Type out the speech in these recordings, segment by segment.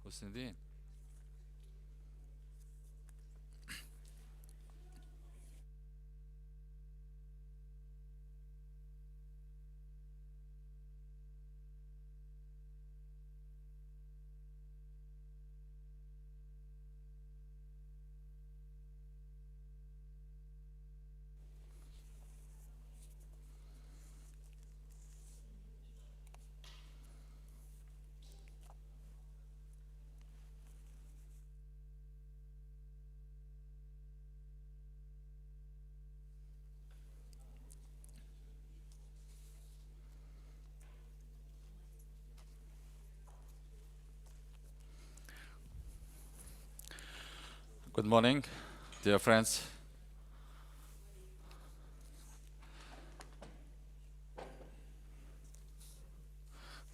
Husnudin. Good morning, dear friends.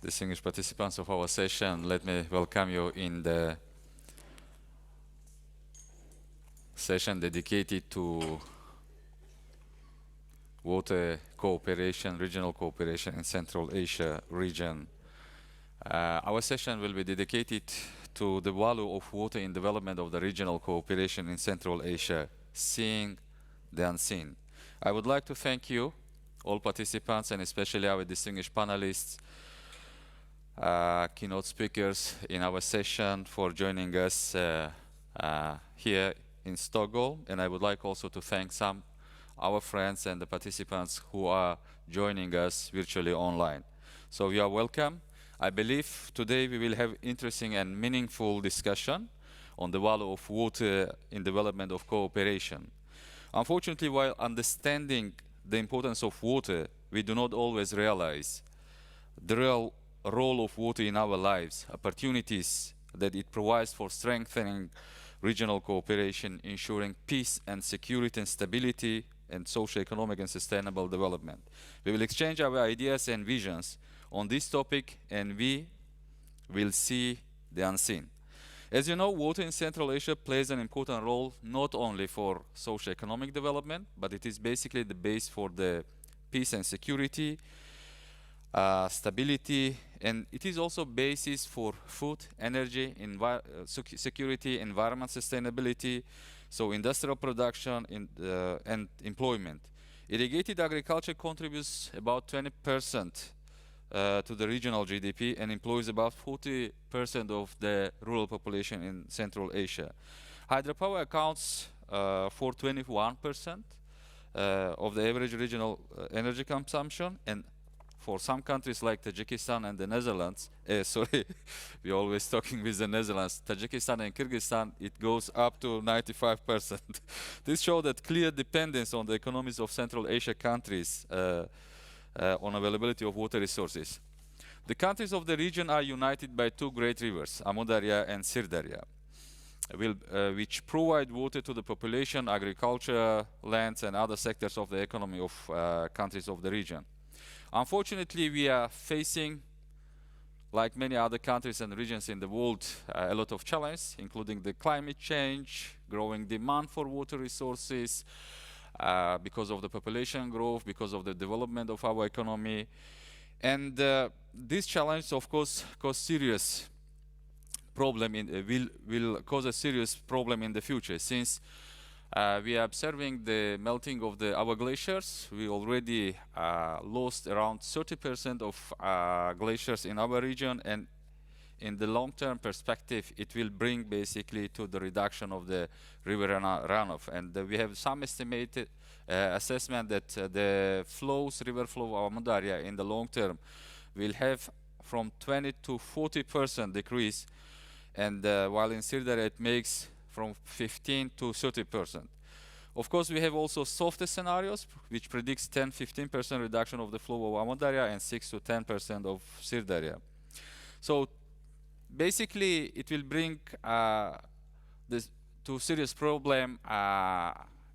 Distinguished participants of our session, let me welcome you in the session dedicated to water cooperation, regional cooperation in Central Asia region. Our session will be dedicated to the value of water in development of the regional cooperation in Central Asia, seeing the unseen. I would like to thank you, all participants, and especially our distinguished panelists, keynote speakers in our session for joining us here in Stockholm. And I would like also to thank some our friends and the participants who are joining us virtually online. So you are welcome. I believe today we will have interesting and meaningful discussion on the value of water in development of cooperation. Unfortunately, while understanding the importance of water, we do not always realize the real role of water in our lives, opportunities that it provides for strengthening regional cooperation, ensuring peace and security and stability, and socio-economic and sustainable development. We will exchange our ideas and visions on this topic, and we will see the unseen. As you know, water in Central Asia plays an important role not only for socio-economic development, but it is basically the base for the peace and security, stability, and it is also basis for food, energy, security, environment sustainability, so industrial production and employment. Irrigated agriculture contributes about 20% to the regional GDP and employs about 40% of the rural population in Central Asia. Hydropower accounts for 21% of the average regional energy consumption, and for some countries like Tajikistan and the Netherlands, sorry, we're always talking with the Netherlands, Tajikistan and Kyrgyzstan, it goes up to 95%. This shows that clear dependence on the economies of Central Asia countries on availability of water resources. The countries of the region are united by two great rivers, Amudarya and Sirdarya, which provide water to the population, agriculture, lands, and other sectors of the economy of countries of the region. Unfortunately, we are facing, like many other countries and regions in the world, a lot of challenges, including the climate change, growing demand for water resources, because of the population growth, because of the development of our economy. And these challenges, of course, cause serious problem will cause a serious problem in the future, since we are observing the melting of our glaciers. We already lost around 30% of glaciers in our region, and in the long-term perspective, it will bring basically to the reduction of the river runoff. And we have some estimated assessment that the river flow of Amudarya in the long term will have from 20 to 40% decrease, and while in Sirdarya it makes from 15 to 30%. Of course, we have also softer scenarios, which predicts 10-15% reduction of the flow of Amudarya and 6 to 10% of Sirdarya. So basically, it will bring this to serious problem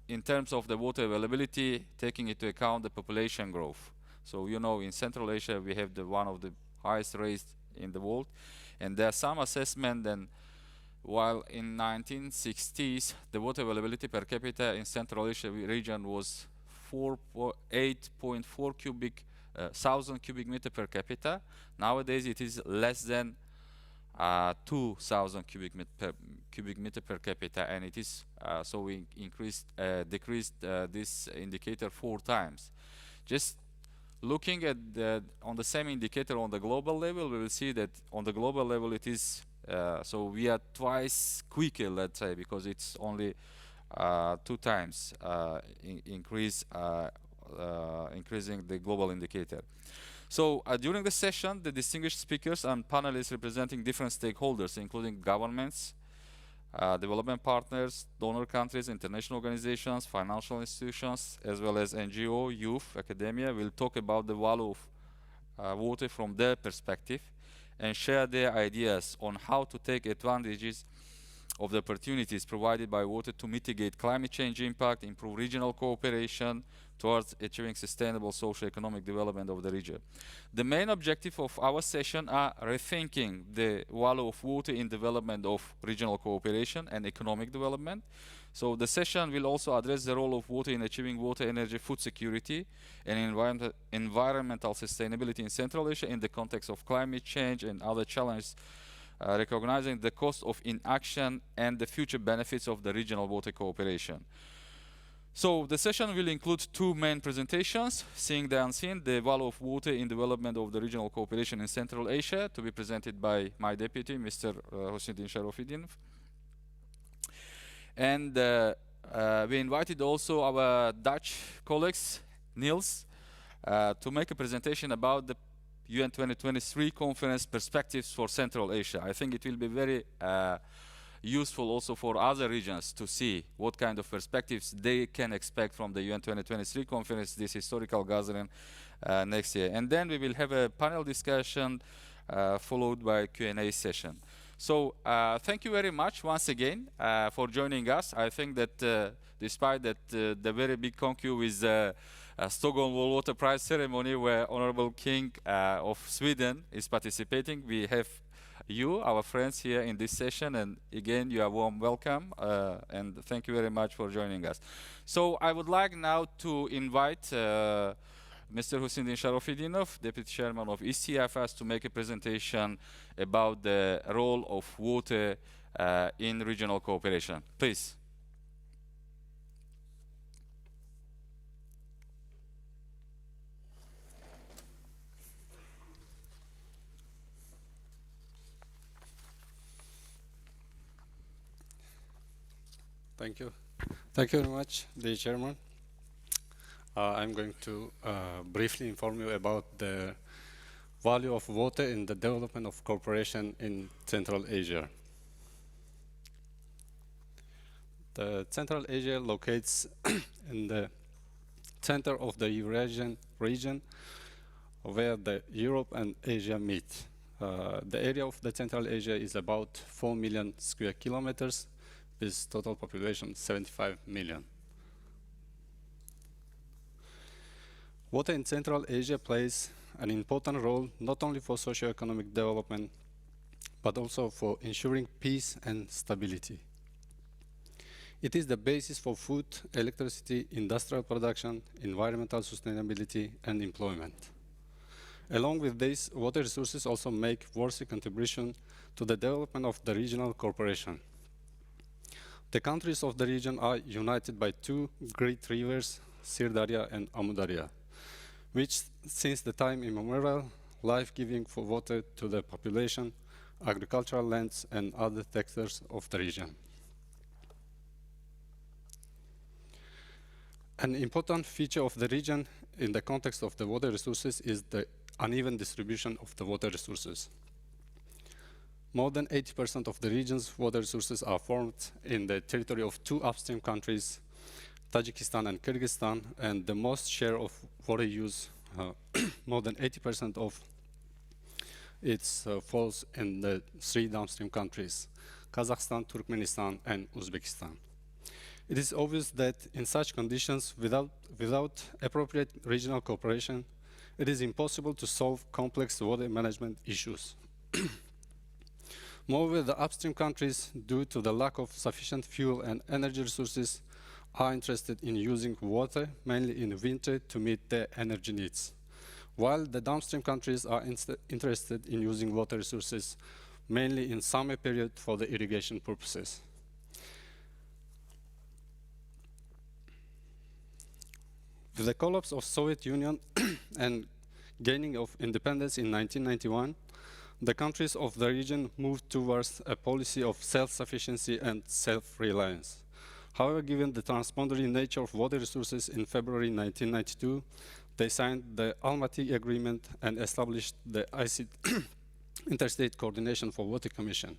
in terms of the water availability, taking into account the population growth. So you know, in Central Asia, we have one of the highest rates in the world, and there are some assessment then. While in 1960s, the water availability per capita in Central Asia region was 8.4 thousand cubic meter per capita. Nowadays, it is less than 2,000 cubic meter per capita, and it is so we decreased this indicator 4 times. Just looking at on the same indicator on the global level, we will see that on the global level it is so we are twice quicker, let's say, because it's only 2 times increasing the global indicator. So during the session, the distinguished speakers and panelists representing different stakeholders, including governments, development partners, donor countries, international organizations, financial institutions, as well as NGO, youth, academia, will talk about the value of water from their perspective and share their ideas on how to take advantages of the opportunities provided by water to mitigate climate change impact, improve regional cooperation towards achieving sustainable socio-economic development of the region. The main objective of our session are rethinking the value of water in development of regional cooperation and economic development. So the session will also address the role of water in achieving water, energy, food security, and environmental sustainability in Central Asia in the context of climate change and other challenges, recognizing the cost of inaction and the future benefits of the regional water cooperation. So the session will include 2 main presentations: Seeing the Unseen, the value of water in development of the regional cooperation in Central Asia, to be presented by my deputy, Mr. Hossein Sharafidin. And we invited also our Dutch colleagues, Niels, to make a presentation about the UN 2023 conference perspectives for Central Asia. I think it will be very useful also for other regions to see what kind of perspectives they can expect from the UN 2023 conference, this historical gathering next year. And then we will have a panel discussion followed by a Q&A session. So thank you very much once again for joining us. I think that despite that the very big concur with Stockholm World Water Prize ceremony where Honorable King of Sweden is participating, we have you, our friends, here in this session, and again you are warm welcome, and thank you very much for joining us. So I would like now to invite Mr. Hossein Sharafidinov, Deputy Chairman of ECFS, to make a presentation about the role of water in regional cooperation. Please. Thank you. Thank you very much, the Chairman. I'm going to briefly inform you about the value of water in the development of cooperation in Central Asia. The Central Asia locates in the center of the Eurasian region where the Europe and Asia meet. The area of the Central Asia is about 4 million square kilometers, with total population 75 million. Water in Central Asia plays an important role not only for socio-economic development, but also for ensuring peace and stability. It is the basis for food, electricity, industrial production, environmental sustainability, and employment. Along with this, water resources also make worthy contribution to the development of the regional cooperation. The countries of the region are united by 2 great rivers, Sirdarya and Amudarya, which since the time immemorial, life-giving for water to the population, agricultural lands, and other sectors of the region. An important feature of the region in the context of the water resources is the uneven distribution of the water resources. More than 80% of the region's water resources are formed in the territory of 2 upstream countries, Tajikistan and Kyrgyzstan, and the most share of water use, more than 80% of it falls in the 3 downstream countries, Kazakhstan, Turkmenistan, and Uzbekistan. It is obvious that in such conditions, without appropriate regional cooperation, it is impossible to solve complex water management issues. Moreover, the upstream countries, due to the lack of sufficient fuel and energy resources, are interested in using water, mainly in winter, to meet their energy needs, while the downstream countries are interested in using water resources mainly in summer period for the irrigation purposes. With the collapse of Soviet Union and gaining of independence in 1991, the countries of the region moved towards a policy of self-sufficiency and self-reliance. However, given the transboundary nature of water resources in February 1992, they signed the Almaty Agreement and established the Interstate Coordination for Water Commission.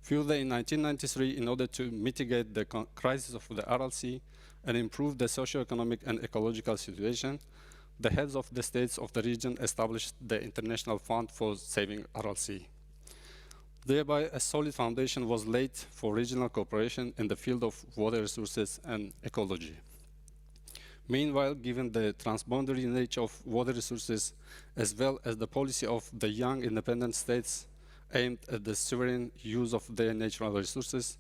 Fueled in 1993 in order to mitigate the crisis of the Aral Sea and improve the socio-economic and ecological situation, the heads of the states of the region established the International Fund for Saving Aral Sea. Thereby, a solid foundation was laid for regional cooperation in the field of water resources and ecology. Meanwhile, given the transboundary nature of water resources, as well as the policy of the young independent states aimed at the sovereign use of their natural resources,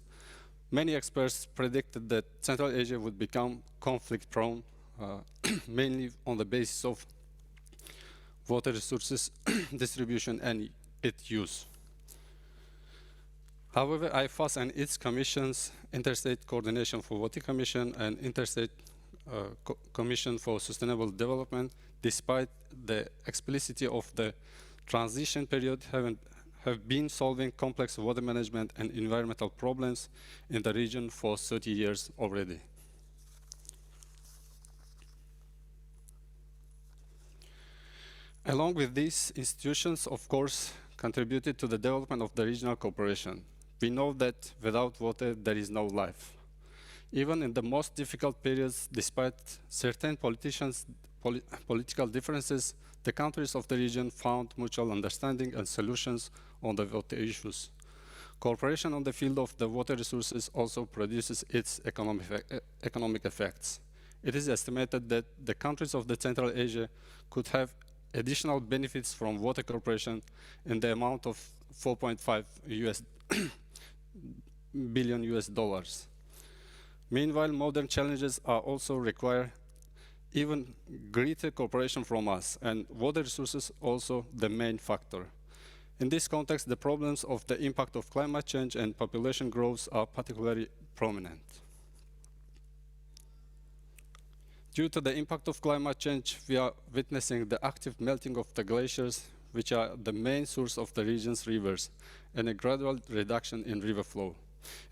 many experts predicted that Central Asia would become conflict-prone, mainly on the basis of water resources distribution and its use. However, IFAS and its commissions, Interstate Coordination for Water Commission and Interstate Commission for Sustainable Development, despite the explicitity of the transition period, have been solving complex water management and environmental problems in the region for 30 years already. Along with these institutions, of course, contributed to the development of the regional cooperation. We know that without water, there is no life. Even in the most difficult periods, despite certain political differences, the countries of the region found mutual understanding and solutions on the water issues. Cooperation on the field of the water resources also produces its economic effects. It is estimated that the countries of the Central Asia could have additional benefits from water cooperation in the amount of 4.5 billion US dollars. Meanwhile, modern challenges are also require even greater cooperation from us, and water resources also the main factor. In this context, the problems of the impact of climate change and population growth are particularly prominent. Due to the impact of climate change, we are witnessing the active melting of the glaciers, which are the main source of the region's rivers, and a gradual reduction in river flow.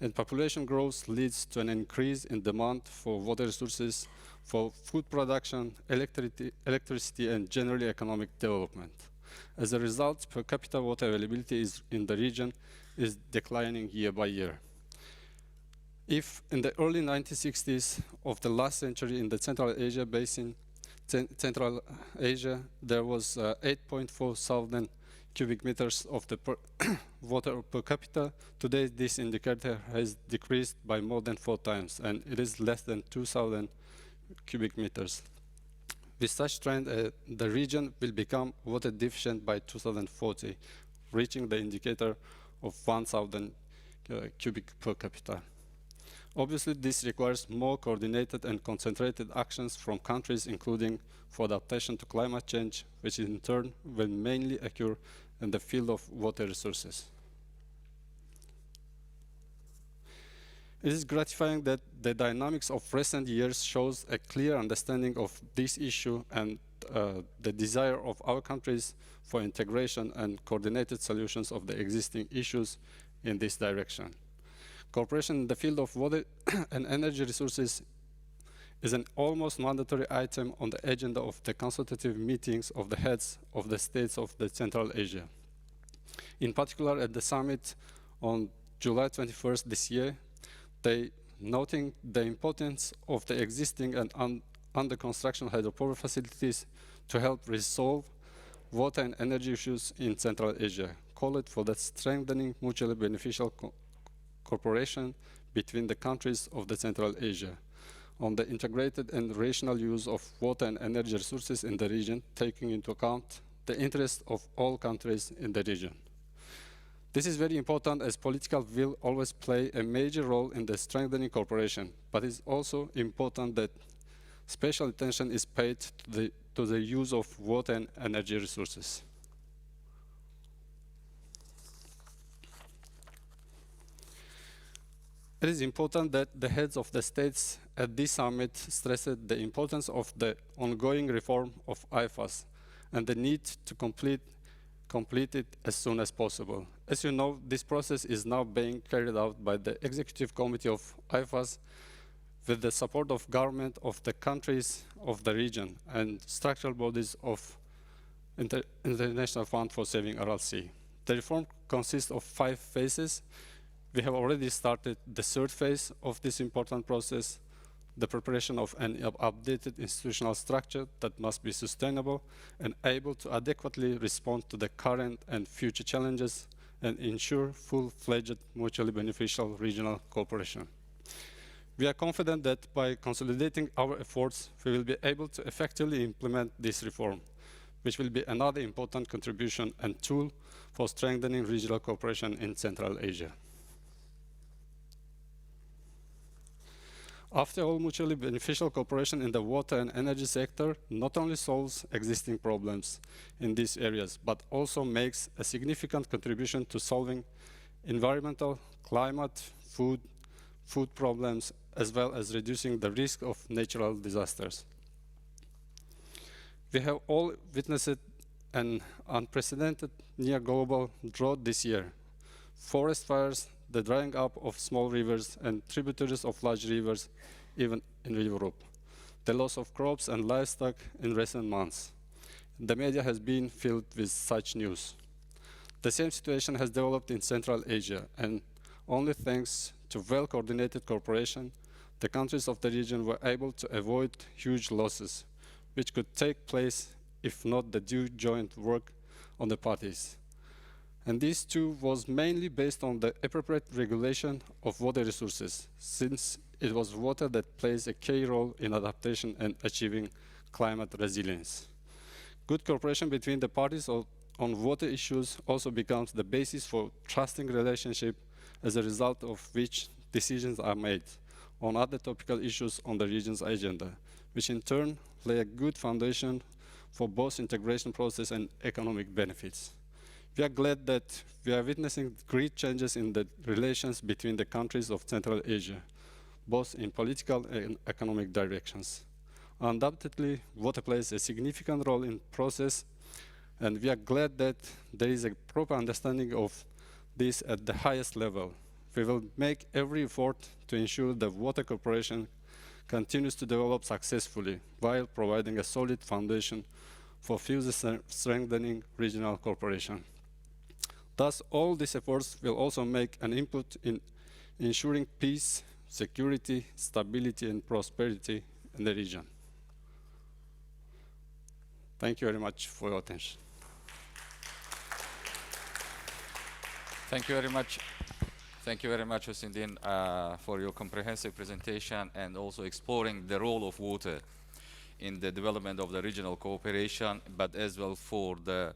And population growth leads to an increase in demand for water resources, for food production, electricity, and generally economic development. As a result, per capita water availability in the region is declining year by year. If in the early 1960s of the last century in the Central Asia basin, Central Asia, there was 8.4 thousand cubic meters of the water per capita. Today, this indicator has decreased by more than 4 times, and it is less than 2,000 cubic meters. With such trend, the region will become water deficient by 2040, reaching the indicator of 1,000 cubic per capita. Obviously, this requires more coordinated and concentrated actions from countries, including for adaptation to climate change, which in turn will mainly occur in the field of water resources. It is gratifying that the dynamics of recent years shows a clear understanding of this issue and the desire of our countries for integration and coordinated solutions of the existing issues in this direction. Cooperation in the field of water and energy resources is an almost mandatory item on the agenda of the consultative meetings of the heads of the states of the Central Asia. In particular, at the summit on July 21st this year, they noting the importance of the existing and under construction hydropower facilities to help resolve water and energy issues in Central Asia, called for the strengthening mutually beneficial cooperation between the countries of the Central Asia on the integrated and rational use of water and energy resources in the region, taking into account the interests of all countries in the region. This is very important as political will always play a major role in the strengthening cooperation, but it's also important that special attention is paid to the use of water and energy resources. It is important that the heads of the states at this summit stressed the importance of the ongoing reform of IFAS and the need to complete it as soon as possible. As you know, this process is now being carried out by the Executive Committee of IFAS with the support of government of the countries of the region and structural bodies of International Fund for Saving RLC. The reform consists of 5 phases. We have already started the 3rd phase of this important process, the preparation of an updated institutional structure that must be sustainable and able to adequately respond to the current and future challenges and ensure full-fledged mutually beneficial regional cooperation. We are confident that by consolidating our efforts, we will be able to effectively implement this reform, which will be another important contribution and tool for strengthening regional cooperation in Central Asia. After all, mutually beneficial cooperation in the water and energy sector not only solves existing problems in these areas, but also makes a significant contribution to solving environmental, climate, food problems, as well as reducing the risk of natural disasters. We have all witnessed an unprecedented near global drought this year. Forest fires, the drying up of small rivers and tributaries of large rivers, even in Europe, the loss of crops and livestock in recent months. The media has been filled with such news. The same situation has developed in Central Asia, and only thanks to well-coordinated cooperation, the countries of the region were able to avoid huge losses, which could take place if not the due joint work on the parties. And this too was mainly based on the appropriate regulation of water resources, since it was water that plays a key role in adaptation and achieving climate resilience. Good cooperation between the parties on water issues also becomes the basis for trusting relationship, as a result of which decisions are made on other topical issues on the region's agenda, which in turn lay a good foundation for both integration process and economic benefits. We are glad that we are witnessing great changes in the relations between the countries of Central Asia, both in political and economic directions. Undoubtedly, water plays a significant role in the process, and we are glad that there is a proper understanding of this at the highest level. We will make every effort to ensure that water cooperation continues to develop successfully while providing a solid foundation for further strengthening regional cooperation. Thus, all these efforts will also make an input in ensuring peace, security, stability, and prosperity in the region. Thank you very much for your attention. Thank you very much. Thank you very much, Hossein, for your comprehensive presentation and also exploring the role of water in the development of the regional cooperation, but as well for the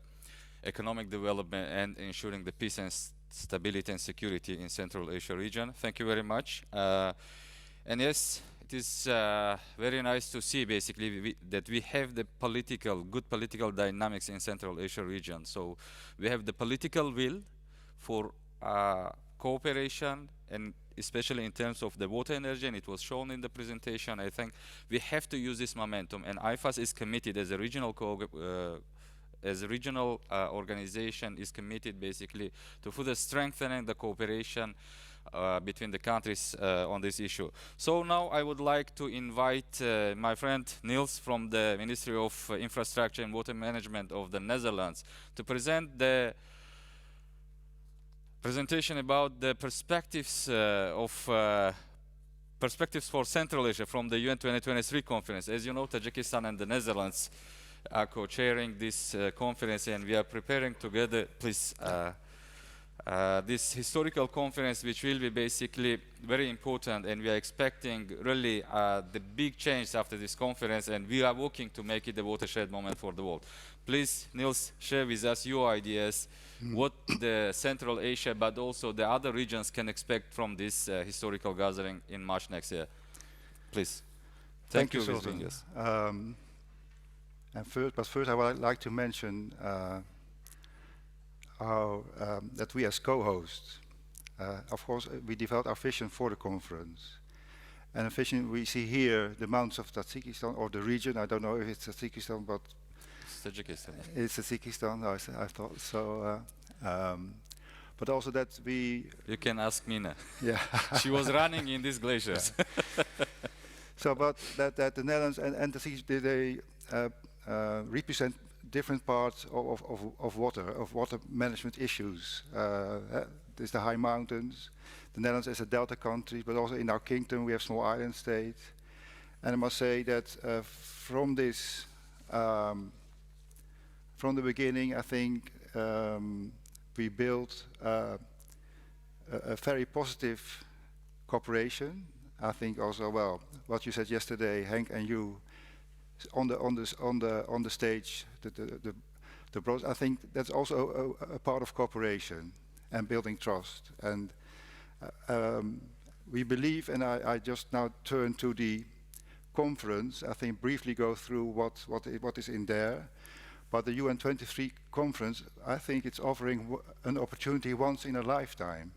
economic development and ensuring the peace and stability and security in Central Asia region. Thank you very much. And yes, it is very nice to see basically that we have the good political dynamics in Central Asia region. So we have the political will for cooperation, and especially in terms of the water energy, and it was shown in the presentation. I think we have to use this momentum, and IFAS is committed as a regional organization is committed basically to further strengthening the cooperation between the countries on this issue. So now I would like to invite my friend Niels from the Ministry of Infrastructure and Water Management of the Netherlands to present the presentation about the perspectives perspectives for Central Asia from the UN 2023 conference. As you know, Tajikistan and the Netherlands are co-chairing this conference, and we are preparing together, please, this historical conference, which will be basically very important, and we are expecting really the big change after this conference, and we are working to make it a watershed moment for the world. Please, Niels, share with us your ideas, what the Central Asia, but also the other regions can expect from this historical gathering in March next year. Please. Thank you, Sultan. And first I would like to mention that we as co-hosts of course, we developed our vision for the conference. And a vision we see here, the mountains of Tajikistan, or the region, I don't know if it's Tajikistan, but Tajikistan. it's Tajikistan, I thought so. But also that we... You can ask Mina. Yeah. She was running in these glaciers. So, but that the Netherlands and Tajikistan, they represent different parts of water management issues. There's the high mountains. The Netherlands is a delta country, but also in our kingdom we have small island states. And I must say that from this, from the beginning, I think we built a very positive cooperation. I think also, well, what you said yesterday, Henk and you, on the stage, the process, I think that's also a part of cooperation and building trust. And we believe, and I just now turn to the conference, I think briefly go through what is in there. But the UN23 conference, I think it's offering an opportunity once in a lifetime.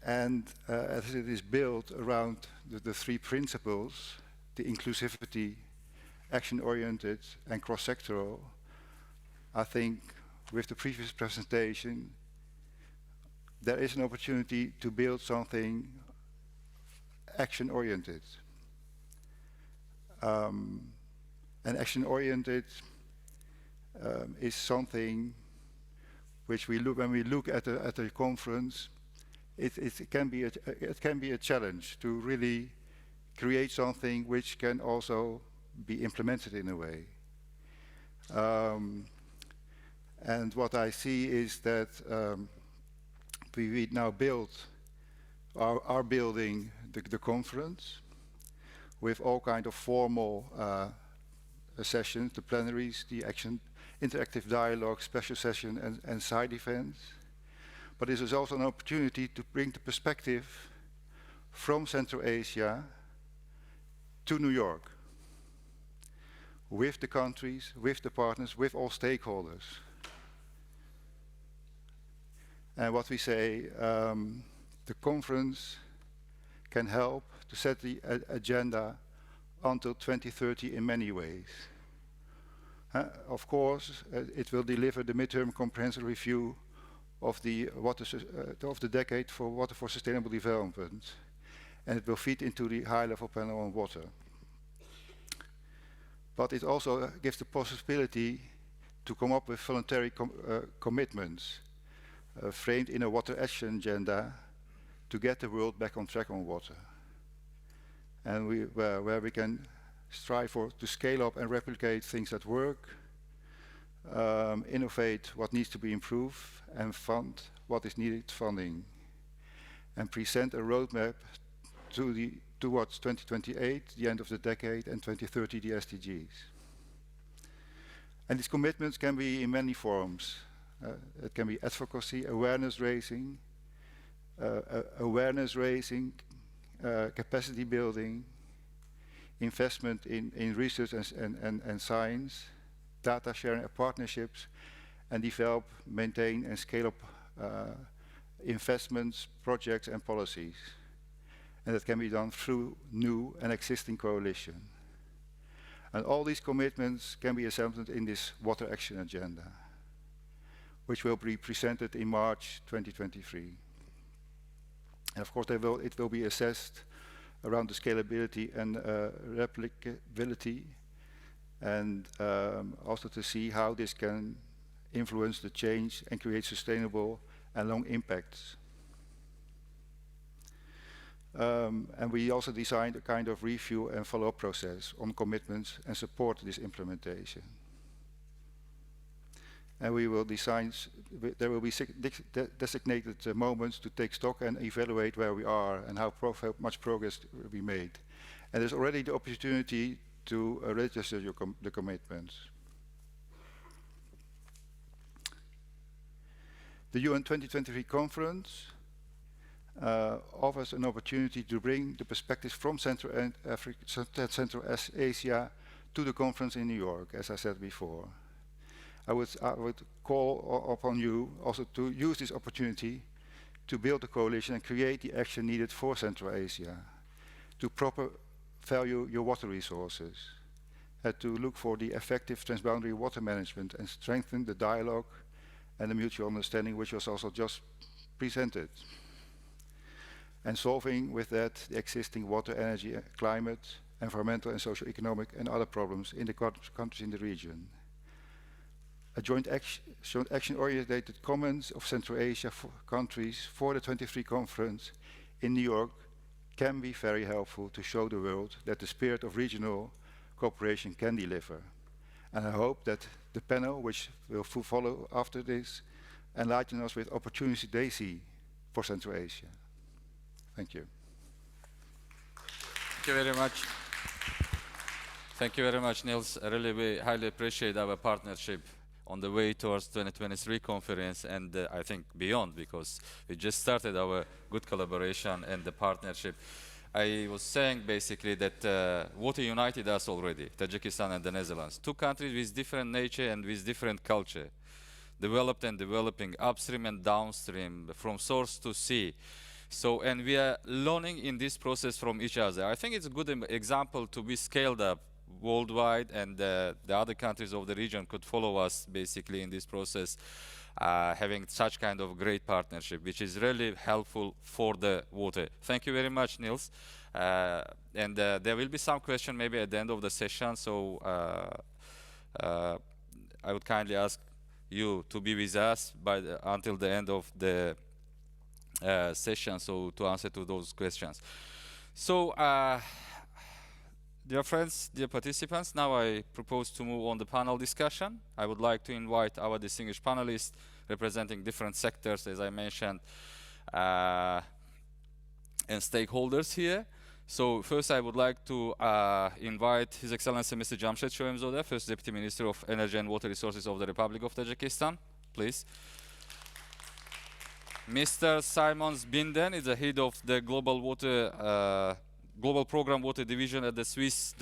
And as it is built around the three principles, the inclusivity, action-oriented, and cross-sectoral, I think with the previous presentation, there is an opportunity to build something action-oriented. And action-oriented is something which we look when we look at the conference. It can be a challenge to really create something which can also be implemented in a way. And what I see is that we now are building the conference with all kind of formal sessions, the plenaries, the action, interactive dialogue, special session, and side events. But this is also an opportunity to bring the perspective from Central Asia to New York, with the countries, with the partners, with all stakeholders. And what we say, the conference can help to set the agenda until 2030 in many ways. Of course, it will deliver the midterm comprehensive review of the decade for water for sustainable development, and it will feed into the high-level panel on water. But it also gives the possibility to come up with voluntary commitments framed in a water action agenda to get the world back on track on water, and where we can strive to scale up and replicate things that work, innovate what needs to be improved, and fund what is needed funding, and present a roadmap towards 2028, the end of the decade, and 2030, the SDGs. And these commitments can be in many forms. It can be advocacy, awareness raising, capacity building, investment in research and science, data sharing and partnerships, and develop, maintain, and scale up investments, projects, and policies. And that can be done through new and existing coalition. And all these commitments can be assembled in this Water Action Agenda, which will be presented in March 2023. And of course, it will be assessed around the scalability and replicability, and also to see how this can influence the change and create sustainable and long impacts. And we also designed a kind of review and follow-up process on commitments and support this implementation. And we will design, there will be designated moments to take stock and evaluate where we are and how much progress we made. And there's already the opportunity to register the commitments. The UN 2023 conference offers an opportunity to bring the perspectives from Central Asia to the conference in New York, as I said before. I would call upon you also to use this opportunity to build a coalition and create the action needed for Central Asia, to proper value your water resources, to look for the effective transboundary water management and strengthen the dialogue and the mutual understanding which was also just presented. And solving with that the existing water, energy, climate, environmental and socio-economic and other problems in the countries in the region. A joint action-oriented comments of Central Asia countries for the 23 conference in New York can be very helpful to show the world that the spirit of regional cooperation can deliver. And I hope that the panel, which will follow after this, enlighten us with opportunities they see for Central Asia. Thank you. Thank you very much. Thank you very much, Niels. Really, we highly appreciate our partnership on the way towards 2023 conference and I think beyond, because we just started our good collaboration and the partnership. I was saying basically that water united us already, Tajikistan and the Netherlands. Two countries with different nature and with different culture, developed and developing, upstream and downstream, from source to sea. So, and we are learning in this process from each other. I think it's a good example to be scaled up worldwide, and the other countries of the region could follow us basically in this process, having such kind of great partnership, which is really helpful for the water. Thank you very much, Niels. And there will be some question maybe at the end of the session, so I would kindly ask you to be with us until the end of the session, so to answer to those questions. So, dear friends, dear participants, now I propose to move on the panel discussion. I would like to invite our distinguished panelists representing different sectors, as I mentioned, and stakeholders here. So first I would like to invite His Excellency Mr. Jamshed Shoemzodeh, First Deputy Minister of Energy and Water Resources of the Republic of Tajikistan, please. Mr. Simons Binden is the head of the Global Program Water Division at the Swiss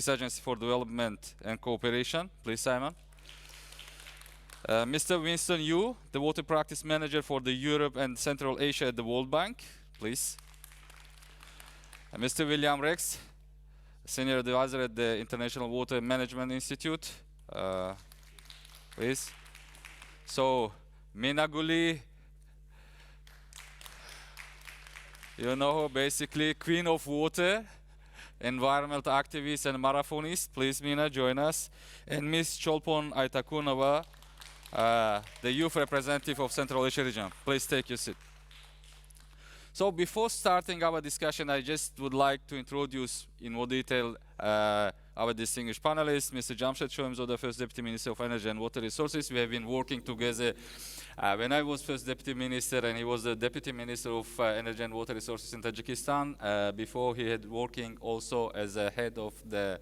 Agency for Development and Cooperation. Please, Simon. Mr. Winston Yu, the Water Practice Manager for the Europe and Central Asia at the World Bank. Please. Mr. William Rex, Senior Advisor at the International Water Management Institute. Please. So, Mina Guli, you know, basically Queen of Water, environmental activist and marathonist. Please, Mina, join us. And Ms. Cholpon Aitakunova, the youth representative of Central Asia region. Please take your seat. So before starting our discussion, I just would like to introduce in more detail our distinguished panelists, Mr. Jamshed Shoemzodeh, First Deputy Minister of Energy and Water Resources. We have been working together when I was First Deputy Minister and he was the Deputy Minister of Energy and Water Resources in Tajikistan. Before he had working also as a head of the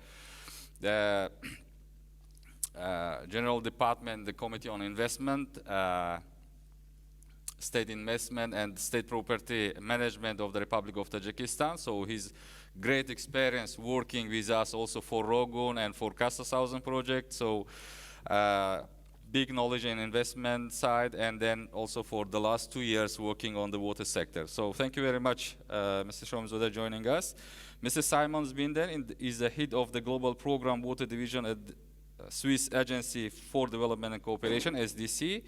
General Department, the Committee on Investment, State Investment and State Property Management of the Republic of Tajikistan. So his great experience working with us also for Rogun and for Kasa Southern project. So big knowledge in investment side, and then also for the last 2 years working on the water sector. So thank you very much, Mr. Shoemzodeh, joining us. Mr. Simons Binden is the head of the Global Program Water Division at Swiss Agency for Development and Cooperation, SDC.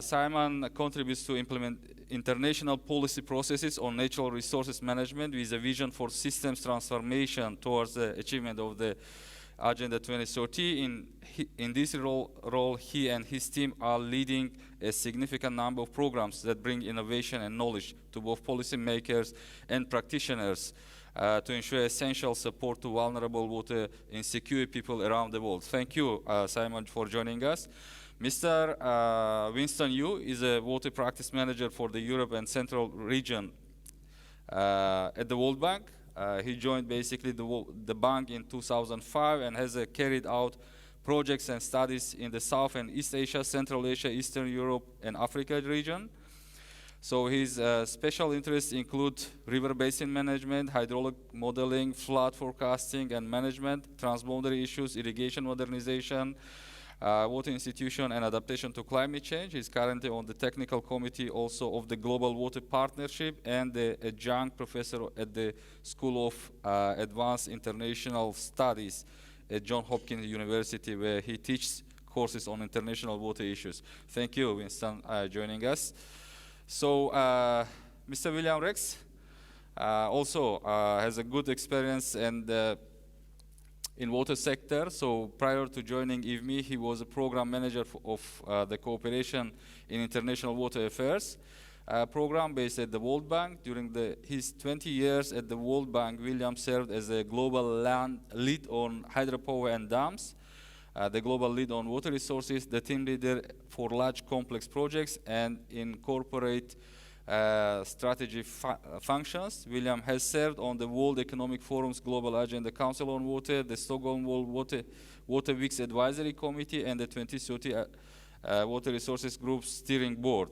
Simon contributes to implement international policy processes on natural resources management with a vision for systems transformation towards the achievement of the Agenda 2030. In this role, he and his team are leading a significant number of programs that bring innovation and knowledge to both policymakers and practitioners to ensure essential support to vulnerable water insecure people around the world. Thank you, Simon, for joining us. Mr. Winston Yu is a water practice manager for the Europe and Central region at the World Bank. He joined basically the bank in 2005 and has carried out projects and studies in the South and East Asia, Central Asia, Eastern Europe, and Africa region. So his special interests include river basin management, hydraulic modeling, flood forecasting and management, transboundary issues, irrigation modernization, water institution and adaptation to climate change. He's currently on the technical committee also of the Global Water Partnership and the adjunct professor at the School of Advanced International Studies at Johns Hopkins University, where he teaches courses on international water issues. Thank you, Winston, joining us. So, Mr. William Rex also has a good experience and in water sector. So prior to joining IVME, he was a program manager of the cooperation in international water affairs program based at the World Bank. During his 20 years at the World Bank, William served as a global lead on hydropower and dams, the global lead on water resources, the team leader for large complex projects, and in corporate strategy functions. William has served on the World Economic Forum's Global Agenda Council on Water, the Stockholm World Water Week's Advisory Committee, and the 2030 Water Resources Group's Steering Board.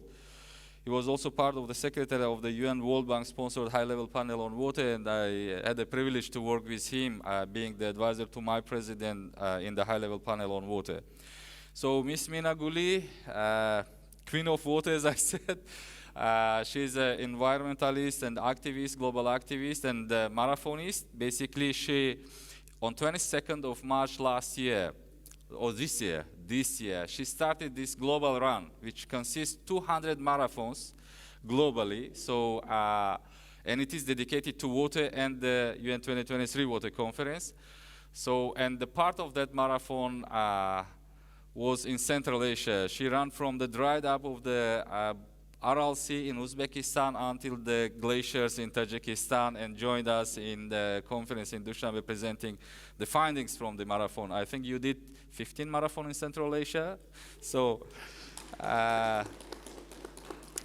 He was also part of the secretary of the UN World Bank sponsored high-level panel on water, and I had the privilege to work with him, being the advisor to my president in the high-level panel on water. So Miss Mina Guli, Queen of Water, as I said, she's an environmentalist and activist, global activist and marathonist. Basically, she, on 22nd of March last year, or this year, she started this global run, which consists 200 marathons globally. So, and it is dedicated to water and the UN 2023 Water Conference. So, and the part of that marathon was in Central Asia. She ran from the dried up of the Aral Sea in Uzbekistan until the glaciers in Tajikistan, and joined us in the conference in Dushanbe presenting the findings from the marathon. I think you did 15 marathons in Central Asia. So,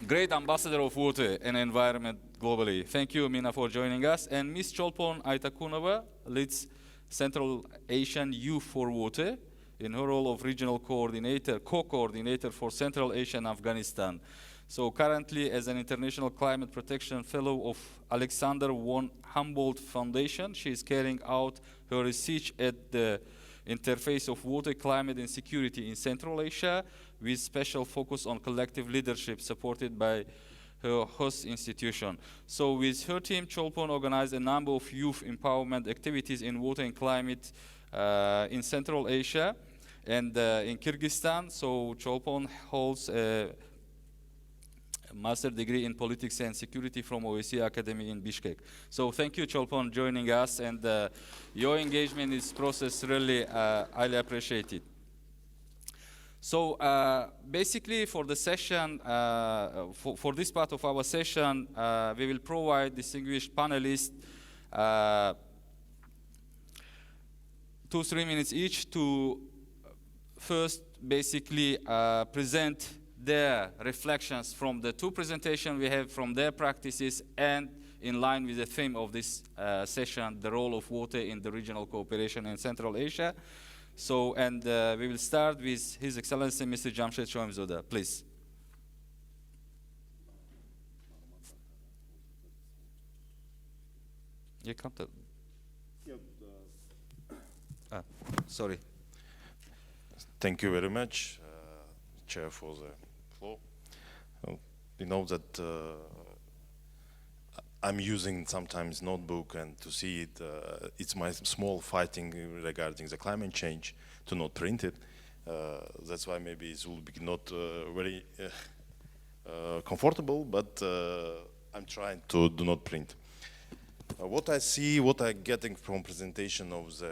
great ambassador of water and environment globally. Thank you, Mina, for joining us. And Ms. Cholpon Aytakunova leads Central Asian Youth for Water in her role of regional coordinator, co-coordinator for Central Asia and Afghanistan. So currently as an International Climate Protection Fellow of Alexander von Humboldt Foundation, she is carrying out her research at the interface of water, climate and security in Central Asia, with special focus on collective leadership supported by her host institution. So with her team, Cholpon organized a number of youth empowerment activities in water and climate in Central Asia and in Kyrgyzstan. So Cholpon holds a master's degree in politics and security from OSCE Academy in Bishkek. So thank you, Cholpon, joining us, and your engagement in this process really highly appreciated. So basically for the session, for this part of our session, we will provide distinguished panelists 2-3 minutes each to first basically present their reflections from the two presentations we have from their practices, and in line with the theme of this session, the role of water in the regional cooperation in Central Asia. So, and we will start with His Excellency Mr. Jamshed Shoimzoda, please. You can't. Sorry. Thank you very much, Chair, for the floor. You know that I'm using sometimes notebook, and to see it, it's my small fighting regarding the climate change to not print it. That's why maybe it will be not very comfortable, but I'm trying to do not print. What I see, what I'm getting from presentation of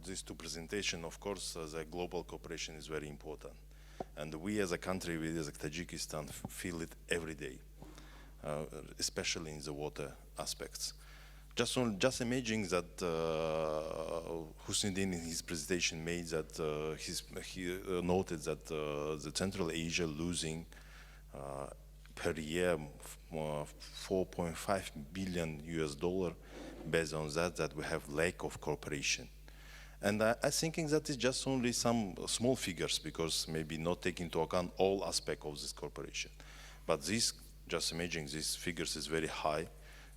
these two presentations, of course, the global cooperation is very important. And we as a country, we as a Tajikistan, feel it every day, especially in the water aspects. Just imagine that Husnuddin in his presentation made that he noted that the Central Asia losing per year 4.5 billion US$ based on that we have lack of cooperation. And I'm thinking that is just only some small figures, because maybe not taking into account all aspects of this cooperation. But this just imagine these figures is very high,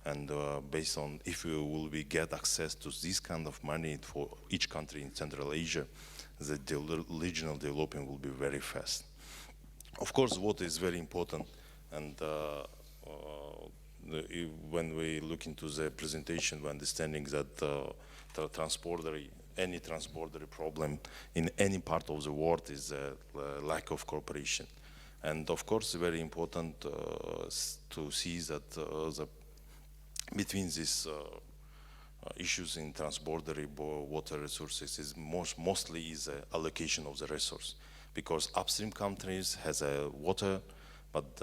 and based on if we will be get access to this kind of money for each country in Central Asia, the regional development will be very fast. Of course, water is very important, and when we look into the presentation, we're understanding that the any transborder problem in any part of the world is a lack of cooperation. And of course, very important to see that between these issues in transborder water resources is mostly is allocation of the resource, because upstream countries has water, but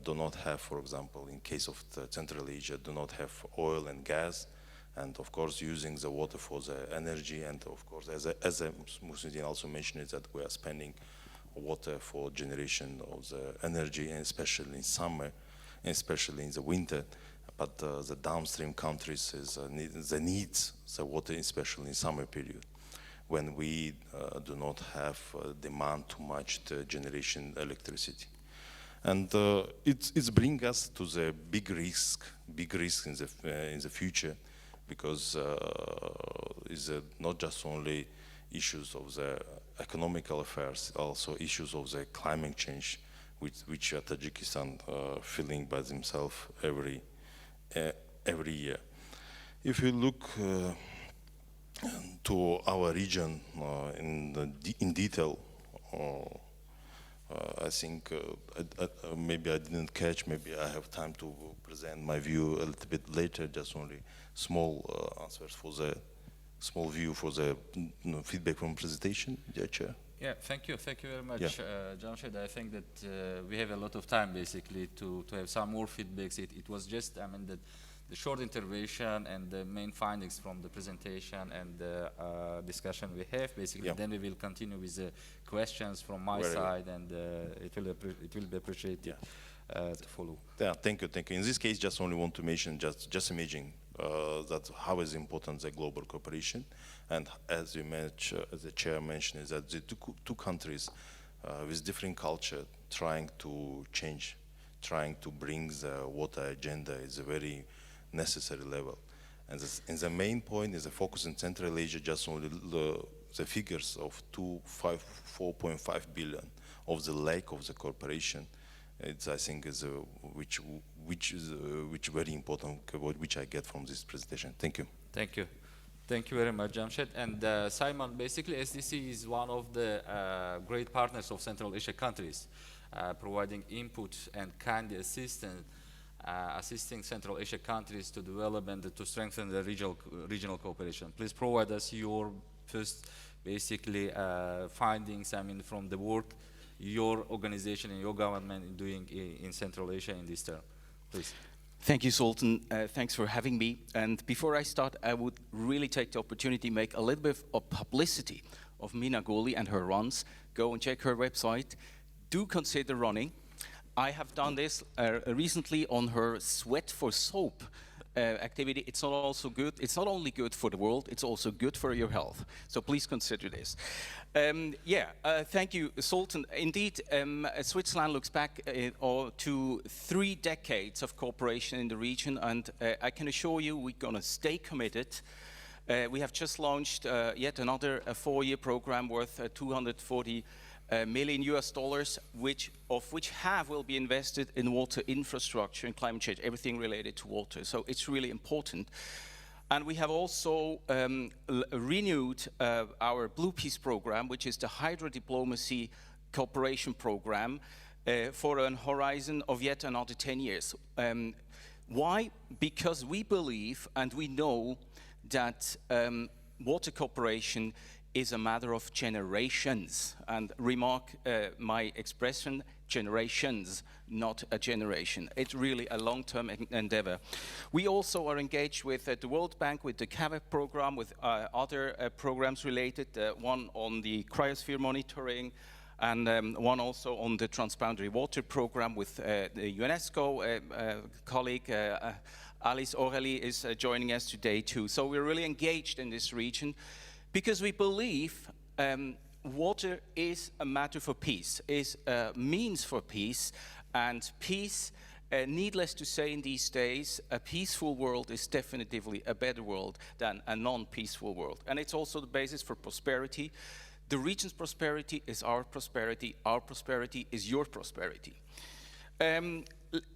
do not have, for example, in case of Central Asia, do not have oil and gas, and of course using the water for the energy, and of course, as Muhyiddin also mentioned, is that we are spending water for generation of the energy, and especially in summer, and especially in the winter. But the downstream countries needs the water, especially in summer period, when we do not have demand too much to generation electricity. And it's bring us to the big risk in the future, because it's not just only issues of the economical affairs, also issues of the climate change, which Tajikistan feeling by themselves every year. If you look to our region in detail, I think maybe I didn't catch, maybe I have time to present my view a little bit later, just only small answers for the small view for the feedback from presentation. Yeah, Chair. Yeah, thank you very much, Yeah. Jamshed. I think that we have a lot of time basically to have some more feedbacks. It was just, I mean, the short intervention and the main findings from the presentation and the discussion we have basically. Yeah. Then we will continue with the questions from my side, and it will be appreciated to follow. Yeah, thank you. In this case, just only want to mention, just imagine that how is important the global cooperation, and as you mentioned, as the chair mentioned, is that the two countries with different culture trying to change, trying to bring the water agenda is a very necessary level. And the main point is the focus in Central Asia, just only the figures of 4.5 billion of the lack of the cooperation. It's, I think, is which very important, which I get from this presentation. Thank you. Thank you. Thank you very much, Jamshed. And Simon, basically SDC is one of the great partners of Central Asia countries, providing input and kind assistance, assisting Central Asia countries to develop and to strengthen the regional cooperation. Please provide us your first, basically, findings, I mean, from the work your organization and your government is doing in Central Asia in this term. Please. Thank you, Sultan. Thanks for having me. And before I start, I would really take the opportunity to make a little bit of publicity of Mina Gholi and her runs. Go and check her website. Do consider running. I have done this recently on her Sweat for Soap activity. It's not only good for the world, it's also good for your health. So please consider this. Thank you, Sultan. Indeed, Switzerland looks back to 3 decades of cooperation in the region, and I can assure you we're going to stay committed. We have just launched yet another 4-year program worth $240 million, of which half will be invested in water infrastructure and climate change, everything related to water. So it's really important. And we have also renewed our Blue Peace program, which is the hydro diplomacy cooperation program for an horizon of yet another 10 years. Why? Because we believe and we know that water cooperation is a matter of generations. And remark my expression, generations, not a generation. It's really a long-term endeavor. We also are engaged with the World Bank, with the CAVEC program, with other programs related, one on the cryosphere monitoring, and one also on the transboundary water program with the UNESCO colleague, Alice Aurélie is joining us today too. So we're really engaged in this region, because we believe water is a matter for peace, is a means for peace, and peace Needless to say, in these days, a peaceful world is definitively a better world than a non-peaceful world. And it's also the basis for prosperity. The region's prosperity is our prosperity is your prosperity.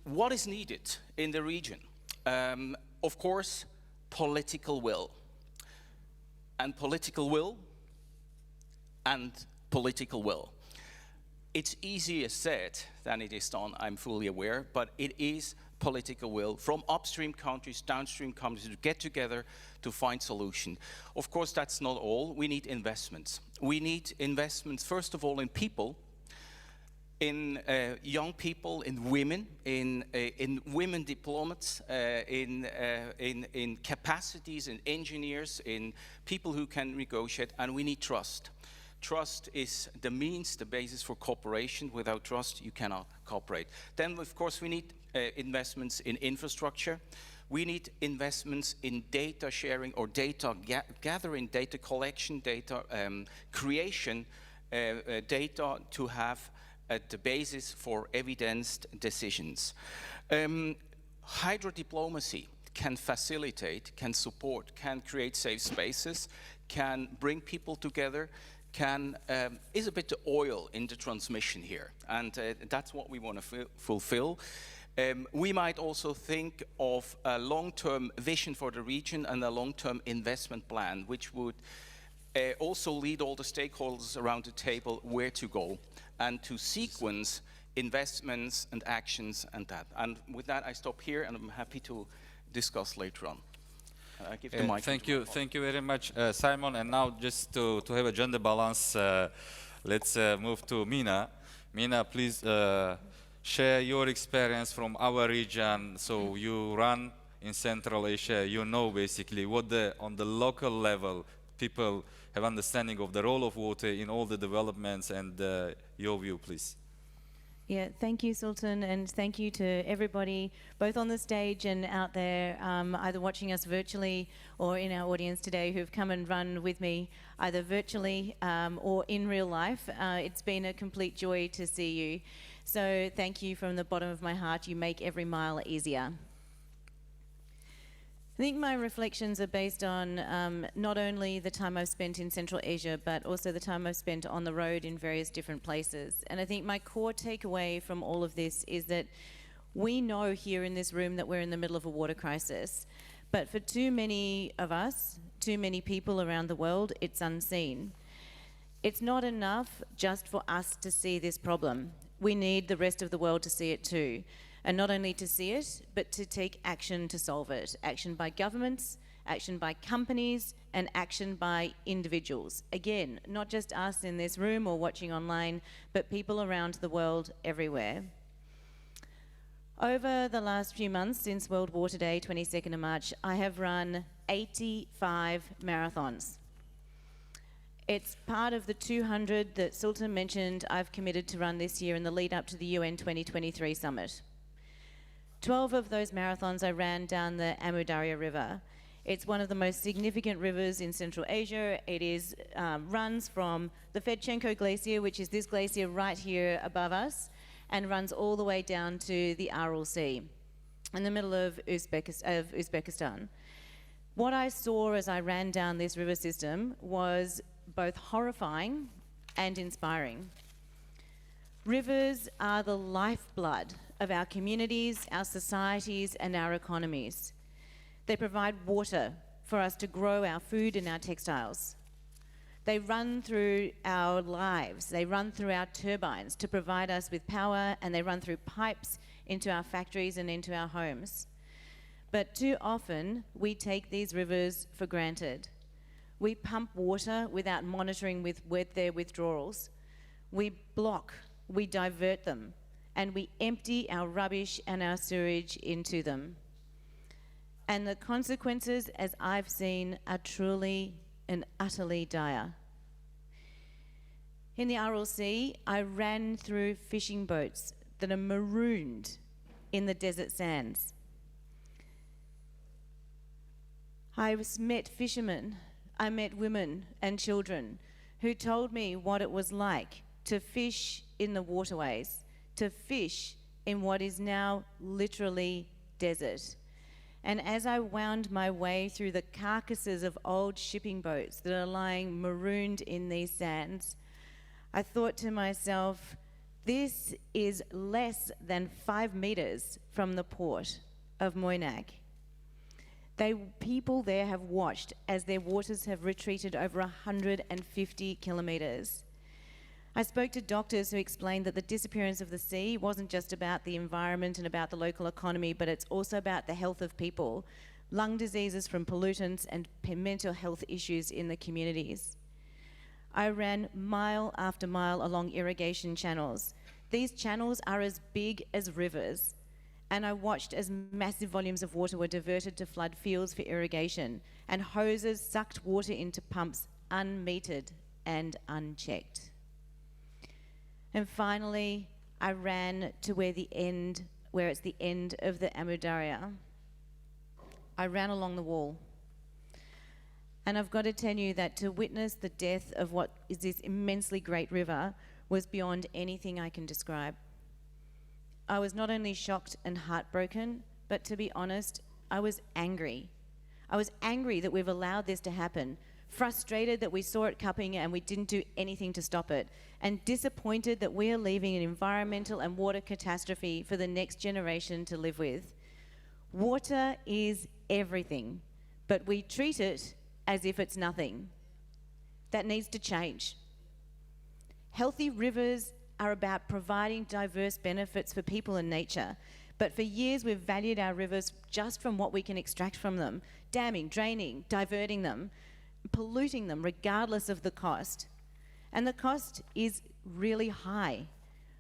What is needed in the region? Of course, political will. And political will and political will. It's easier said than it is done, I'm fully aware, but it is political will from upstream countries, downstream countries to get together to find solution. Of course, that's not all. We need investments. We need investments, first of all, in people, in young people, in women women diplomats, in capacities, in engineers, in people who can negotiate, and we need trust. Trust is the means, the basis for cooperation. Without trust, you cannot cooperate. Then, of course, we need investments in infrastructure. We need investments in data sharing or data gathering, data collection, data creation, data to have the basis for evidenced decisions. Hydrodiplomacy can facilitate, can support, can create safe spaces, can bring people together, is a bit the oil in the transmission here, and that's what we want to fulfill. We might also think of a long-term vision for the region and a long-term investment plan, which would also lead all the stakeholders around the table where to go and to sequence investments and actions and that. And with that, I stop here, and I'm happy to discuss later on. I give the mic. Thank you very much, Simon. And now, just to have a gender balance, let's move to Mina. Mina, please share your experience from our region. So you run in Central Asia. You know basically what on the local level people have understanding of the role of water in all the developments, and your view, please. Yeah, thank you, Sultan, and thank you to everybody, both on the stage and out there, either watching us virtually or in our audience today, who've come and run with me, either virtually or in real life. It's been a complete joy to see you. So thank you from the bottom of my heart. You make every mile easier. I think my reflections are based on not only the time I've spent in Central Asia, but also the time I've spent on the road in various different places. And I think my core takeaway from all of this is that we know here in this room that we're in the middle of a water crisis. But for too many of us, too many people around the world, it's unseen. It's not enough just for us to see this problem. We need the rest of the world to see it too. And not only to see it, but to take action to solve it. Action by governments, action by companies, and action by individuals. Again, not just us in this room or watching online, but people around the world everywhere. Over the last few months, since World Water Day, 22nd of March, I have run 85 marathons. It's part of the 200 that Sultan mentioned I've committed to run this year in the lead up to the UN 2023 summit. 12 of those marathons I ran down the Amu Darya River. It's one of the most significant rivers in Central Asia. It runs from the Fedchenko Glacier, which is this glacier right here above us, and runs all the way down to the Aral Sea in the middle of Uzbekistan. What I saw as I ran down this river system was both horrifying and inspiring. Rivers are the lifeblood of our communities, our societies, and our economies. They provide water for us to grow our food and our textiles. They run through our lives. They run through our turbines to provide us with power, and they run through pipes into our factories and into our homes. But too often, we take these rivers for granted. We pump water without monitoring their withdrawals. We block, we divert them, and we empty our rubbish and our sewage into them. And the consequences, as I've seen, are truly and utterly dire. In the Aral Sea, I ran through fishing boats that are marooned in the desert sands. I met fishermen, I met women and children who told me what it was like to fish in the waterways, to fish in what is now literally desert. And as I wound my way through the carcasses of old shipping boats that are lying marooned in these sands, I thought to myself, this is less than 5 meters from the port of Moynac. People there have watched as their waters have retreated over 150 kilometers. I spoke to doctors who explained that the disappearance of the sea wasn't just about the environment and about the local economy, but it's also about the health of people, lung diseases from pollutants, and mental health issues in the communities. I ran mile after mile along irrigation channels. These channels are as big as rivers, and I watched as massive volumes of water were diverted to flood fields for irrigation, and hoses sucked water into pumps unmetered and unchecked. And finally, I ran to where it's the end of the Amu Darya. I ran along the wall. And I've got to tell you that to witness the death of what is this immensely great river was beyond anything I can describe. I was not only shocked and heartbroken, but to be honest, I was angry. I was angry that we've allowed this to happen, frustrated that we saw it coming and we didn't do anything to stop it, and disappointed that we are leaving an environmental and water catastrophe for the next generation to live with. Water is everything, but we treat it as if it's nothing. That needs to change. Healthy rivers are about providing diverse benefits for people and nature, but for years we've valued our rivers just from what we can extract from them, damming, draining, diverting them, polluting them regardless of the cost. And the cost is really high,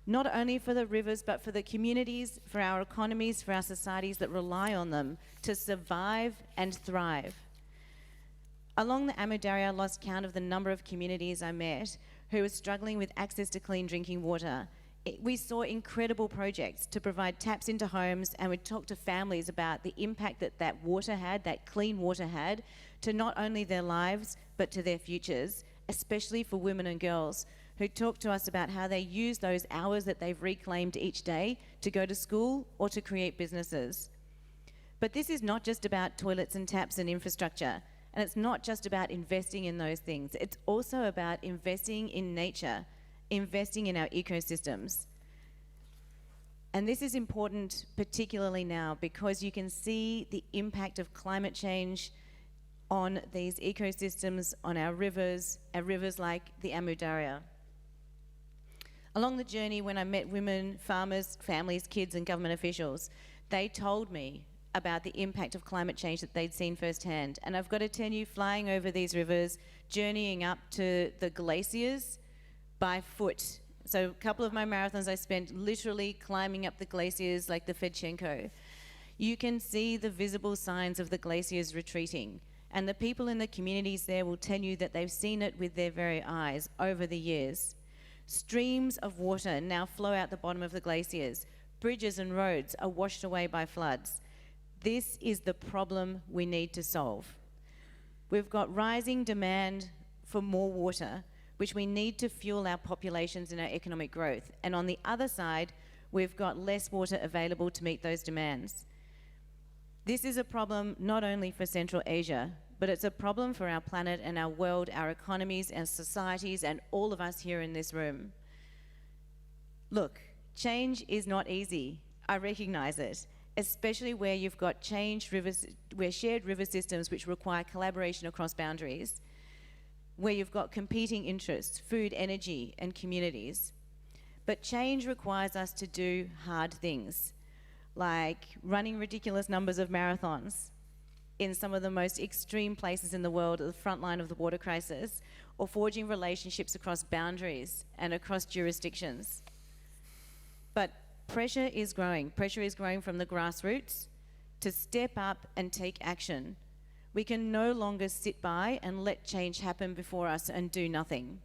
not only for the rivers, but for the communities, for our economies, for our societies that rely on them to survive and thrive. Along the Amu Darya, I lost count of the number of communities I met who were struggling with access to clean drinking water. We saw incredible projects to provide taps into homes, and we talked to families about the impact that water had, that clean water had, to not only their lives, but to their futures, especially for women and girls, who talked to us about how they use those hours that they've reclaimed each day to go to school or to create businesses. But this is not just about toilets and taps and infrastructure, and it's not just about investing in those things. It's also about investing in nature, investing in our ecosystems. And this is important particularly now because you can see the impact of climate change on these ecosystems, on our rivers like the Amu Darya. Along the journey, when I met women, farmers, families, kids, and government officials, they told me about the impact of climate change that they'd seen firsthand. And I've got to tell you, flying over these rivers, journeying up to the glaciers by foot. So a couple of my marathons I spent literally climbing up the glaciers like the Fedchenko. You can see the visible signs of the glaciers retreating. And the people in the communities there will tell you that they've seen it with their very eyes over the years. Streams of water now flow out the bottom of the glaciers. Bridges and roads are washed away by floods. This is the problem we need to solve. We've got rising demand for more water, which we need to fuel our populations and our economic growth. And on the other side, we've got less water available to meet those demands. This is a problem not only for Central Asia, but it's a problem for our planet and our world, our economies and societies, and all of us here in this room. Look, change is not easy. I recognize it, especially where you've got shared river systems which require collaboration across boundaries, where you've got competing interests, food, energy, and communities. But change requires us to do hard things, like running ridiculous numbers of marathons in some of the most extreme places in the world at the front line of the water crisis, or forging relationships across boundaries and across jurisdictions. But pressure is growing. Pressure is growing from the grassroots to step up and take action. We can no longer sit by and let change happen before us and do nothing.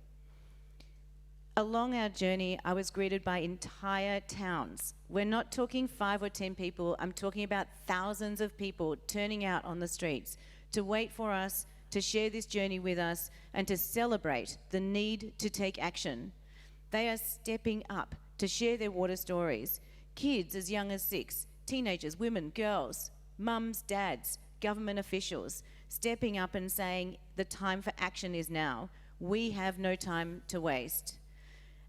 Along our journey, I was greeted by entire towns. We're not talking 5 or 10 people. I'm talking about thousands of people turning out on the streets to wait for us, to share this journey with us, and to celebrate the need to take action. They are stepping up to share their water stories, Kids as young as 6, teenagers, women, girls, mums, dads, government officials, stepping up and saying the time for action is now. We have no time to waste.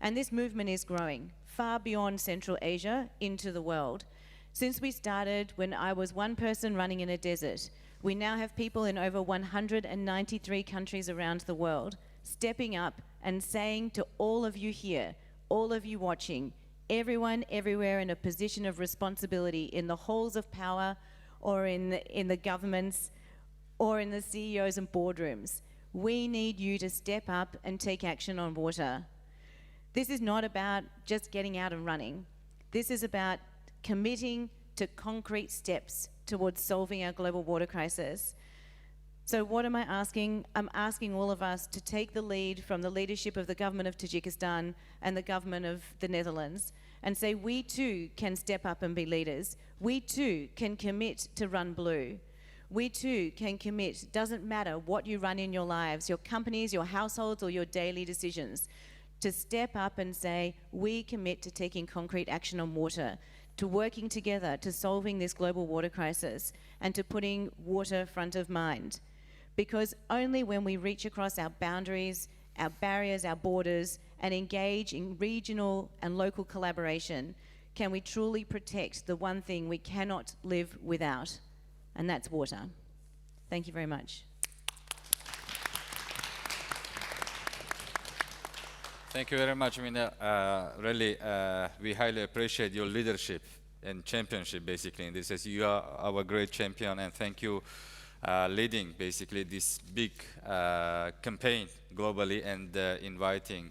And this movement is growing far beyond Central Asia into the world. Since we started when I was one person running in a desert, we now have people in over 193 countries around the world stepping up and saying to all of you here, all of you watching, everyone everywhere in a position of responsibility in the halls of power or in the governments or in the CEOs and boardrooms, we need you to step up and take action on water. This is not about just getting out and running. This is about committing to concrete steps towards solving our global water crisis. So what am I asking? I'm asking all of us to take the lead from the leadership of the government of Tajikistan and the government of the Netherlands and say we too can step up and be leaders. We too can commit to run blue. We too can commit, doesn't matter what you run in your lives, your companies, your households, or your daily decisions, to step up and say, we commit to taking concrete action on water, to working together to solving this global water crisis, and to putting water front of mind. Because only when we reach across our boundaries, our barriers, our borders, and engage in regional and local collaboration, can we truly protect the one thing we cannot live without, and that's water. Thank you very much. Thank you very much, Mina. Really, we highly appreciate your leadership and championship, basically, in this. As you are our great champion, and thank you leading, basically, this big campaign globally and inviting,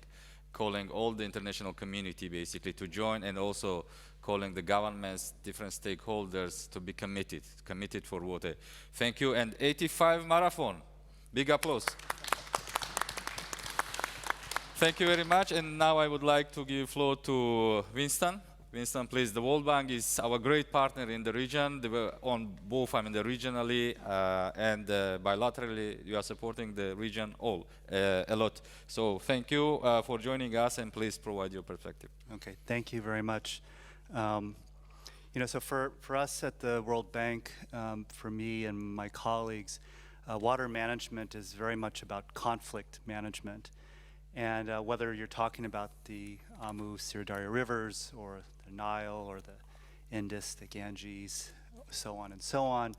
calling all the international community, basically, to join, and also calling the governments, different stakeholders to be committed for water. Thank you, and 85 Marathon. Big applause. Thank you very much, and now I would like to give floor to Winston. Winston, please. The World Bank is our great partner in the region. They were on both, regionally and bilaterally. You are supporting the region a lot. So thank you for joining us, and please provide your perspective. Okay, thank you very much. So for us at the World Bank, for me and my colleagues, water management is very much about conflict management. And whether you're talking about the Amu Sirdarya rivers or the Nile or the Indus, the Ganges, so on,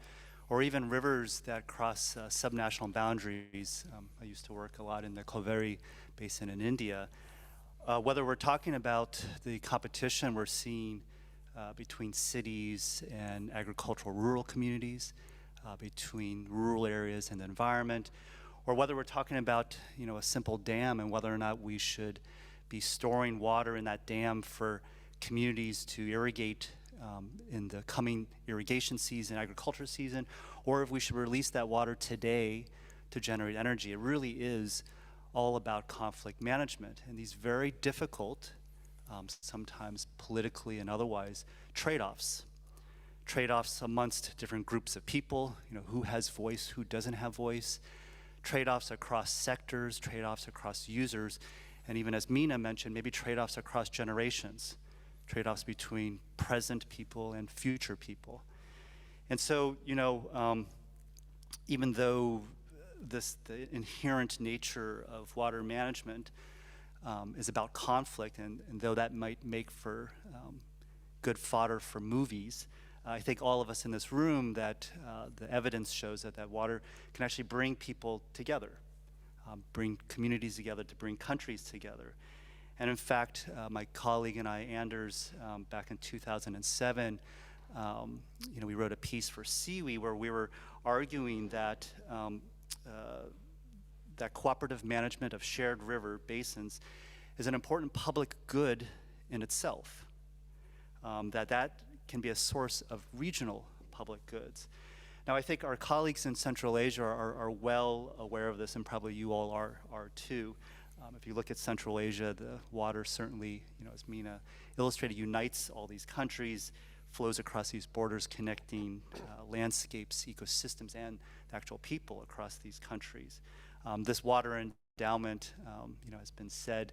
or even rivers that cross subnational boundaries. I used to work a lot in the Kaveri Basin in India. Whether we're talking about the competition we're seeing between cities and agricultural rural communities, between rural areas and the environment, or whether we're talking about a simple dam and whether or not we should be storing water in that dam for communities to irrigate in the coming irrigation season, agriculture season, or if we should release that water today to generate energy. It really is all about conflict management and these very difficult, sometimes politically and otherwise, trade-offs. Trade-offs amongst different groups of people, who has voice, who doesn't have voice, trade-offs across sectors, trade-offs across users, and even as Mina mentioned, maybe trade-offs across generations, trade-offs between present people and future people. And so, even though the inherent nature of water management is about conflict, and though that might make for good fodder for movies, I think all of us in this room that the evidence shows that water can actually bring people together, bring communities together, to bring countries together. And in fact, my colleague and I, Anders, back in 2007, we wrote a piece for SIWI where we were arguing that that cooperative management of shared river basins is an important public good in itself, that can be a source of regional public goods. Now, I think our colleagues in Central Asia are well aware of this, and probably you all are too. If you look at Central Asia, the water certainly, as Mina illustrated, unites all these countries, flows across these borders, connecting landscapes, ecosystems, and the actual people across these countries. This water endowment, has been said,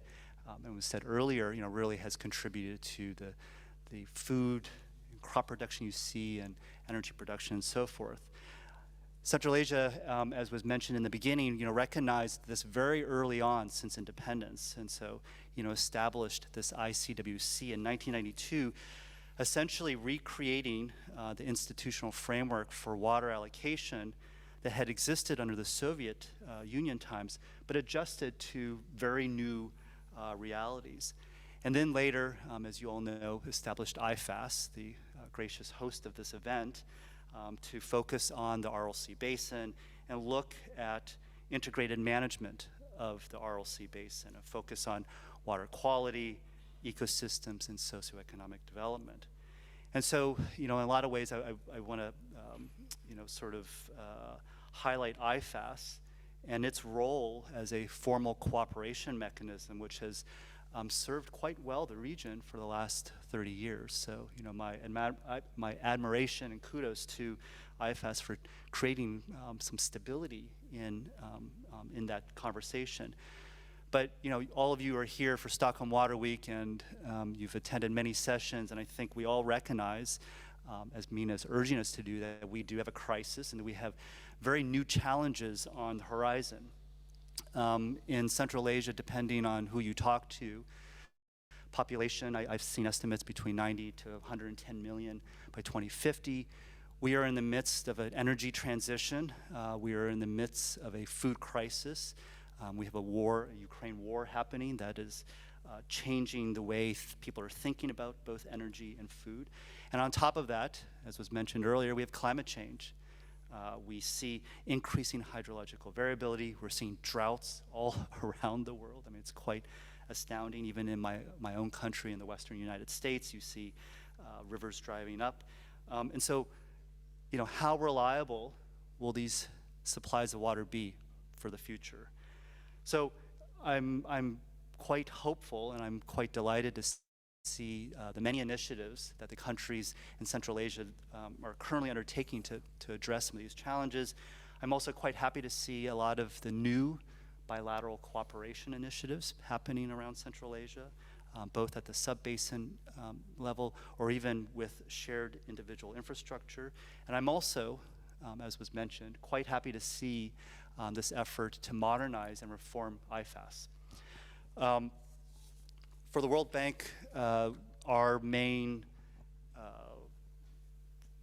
and was said earlier, really has contributed to the the food, crop production you see, and energy production and so forth. Central Asia, as was mentioned in the beginning, recognized this very early on since independence, and so, established this ICWC in 1992, essentially recreating the institutional framework for water allocation that had existed under the Soviet Union times, but adjusted to very new realities. And then later, as you all know, established IFAS, the gracious host of this event, to focus on the RLC basin and look at integrated management of the RLC basin, a focus on water quality, ecosystems, and socioeconomic development. And so, in a lot of ways, I want to, highlight IFAS and its role as a formal cooperation mechanism, which has served quite well the region for the last 30 years. So, my admiration and kudos to IFAS for creating some stability in that conversation. But, all of you are here for Stockholm Water Week, and you've attended many sessions, and I think we all recognize, as Mina is urging us to do, that we do have a crisis and that we have very new challenges on the horizon. In Central Asia, depending on who you talk to, population, I've seen estimates between 90 to 110 million by 2050. We are in the midst of an energy transition. We are in the midst of a food crisis. We have a war, a Ukraine war happening that is changing the way people are thinking about both energy and food. And on top of that, as was mentioned earlier, we have climate change. We see increasing hydrological variability. We're seeing droughts all around the world. I mean, it's quite astounding. Even in my own country, in the Western United States, you see rivers driving up. And so, how reliable will these supplies of water be for the future? So I'm quite hopeful, and I'm quite delighted to see the many initiatives that the countries in Central Asia are currently undertaking to address some of these challenges. I'm also quite happy to see a lot of the new bilateral cooperation initiatives happening around Central Asia, both at the sub-basin level or even with shared individual infrastructure. And I'm also, as was mentioned, quite happy to see this effort to modernize and reform IFAS. For the World Bank, our main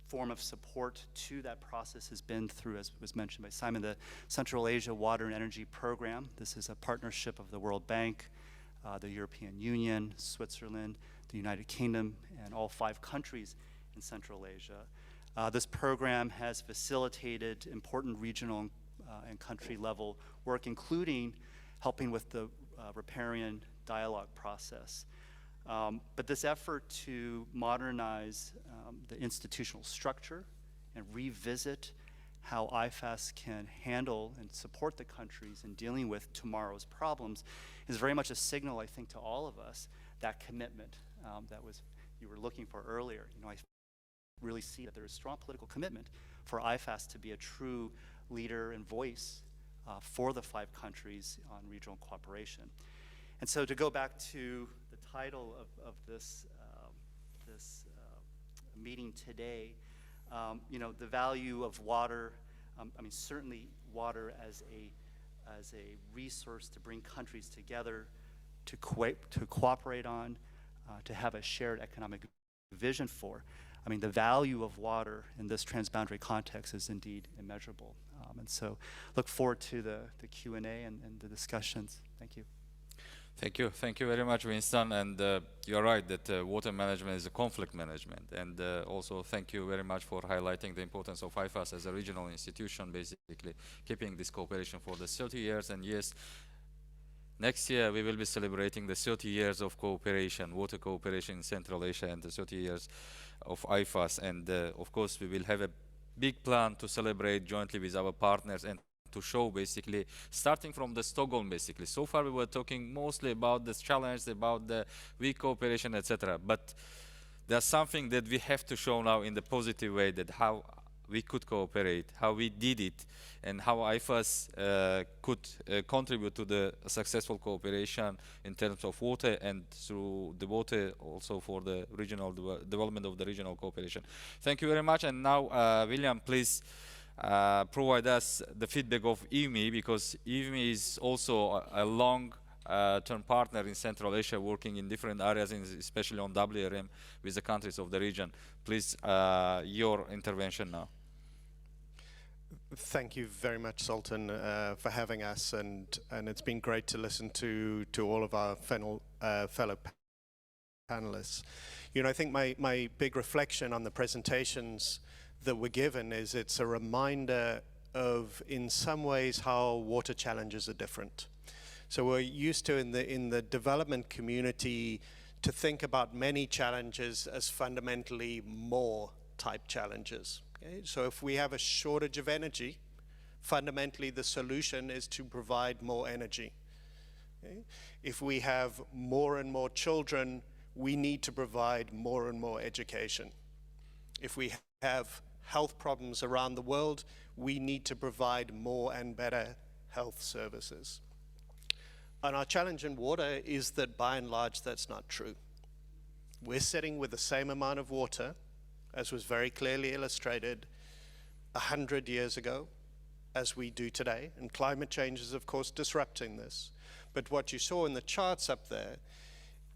form of support to that process has been through, as was mentioned by Simon, the Central Asia Water and Energy Program. This is a partnership of the World Bank, the European Union, Switzerland, the United Kingdom, and all 5 countries in Central Asia. This program has facilitated important regional and country level work, including helping with the riparian dialogue process. But this effort to modernize the institutional structure and revisit how IFAS can handle and support the countries in dealing with tomorrow's problems is very much a signal, I think, to all of us, that commitment that you were looking for earlier. I really see that there is strong political commitment for IFAS to be a true leader and voice for the 5 countries on regional cooperation. And so to go back to the title of this meeting today, the value of water, certainly water as a resource to bring countries together, to cooperate on, to have a shared economic vision for. The value of water in this transboundary context is indeed immeasurable. And so look forward to the Q&A and the discussions. Thank you. Thank you very much, Winston. And you're right that water management is a conflict management. And also thank you very much for highlighting the importance of IFAS as a regional institution, basically keeping this cooperation for the 30 years. And yes, next year we will be celebrating the 30 years of cooperation, water cooperation in Central Asia, and the 30 years of IFAS. And of course, we will have a big plan to celebrate jointly with our partners and to show, basically, starting from the Stockholm, basically. So far, we were talking mostly about this challenge, about the weak cooperation, etc. But there's something that we have to show now in the positive way, that how we could cooperate, how we did it, and how IFAS could contribute to the successful cooperation in terms of water and through the water also for the regional development of the regional cooperation. Thank you very much. And now, William, please provide us the feedback of IWMI, because IWMI is also a long-term partner in Central Asia, working in different areas, especially on WRM with the countries of the region. Please, your intervention now. Thank you very much, Sultan, for having us, and it's been great to listen to all of our fellow panelists. You know, I think my big reflection on the presentations that were given is it's a reminder of, in some ways, how water challenges are different. So we're used to, in the development community, to think about many challenges as fundamentally more type challenges. Okay? So if we have a shortage of energy, fundamentally the solution is to provide more energy. Okay? If we have more and more children, we need to provide more and more education. If we have health problems around the world, we need to provide more and better health services. And our challenge in water is that, by and large, that's not true. We're sitting with the same amount of water, as was very clearly illustrated 100 years ago, as we do today. And climate change is, of course, disrupting this. But what you saw in the charts up there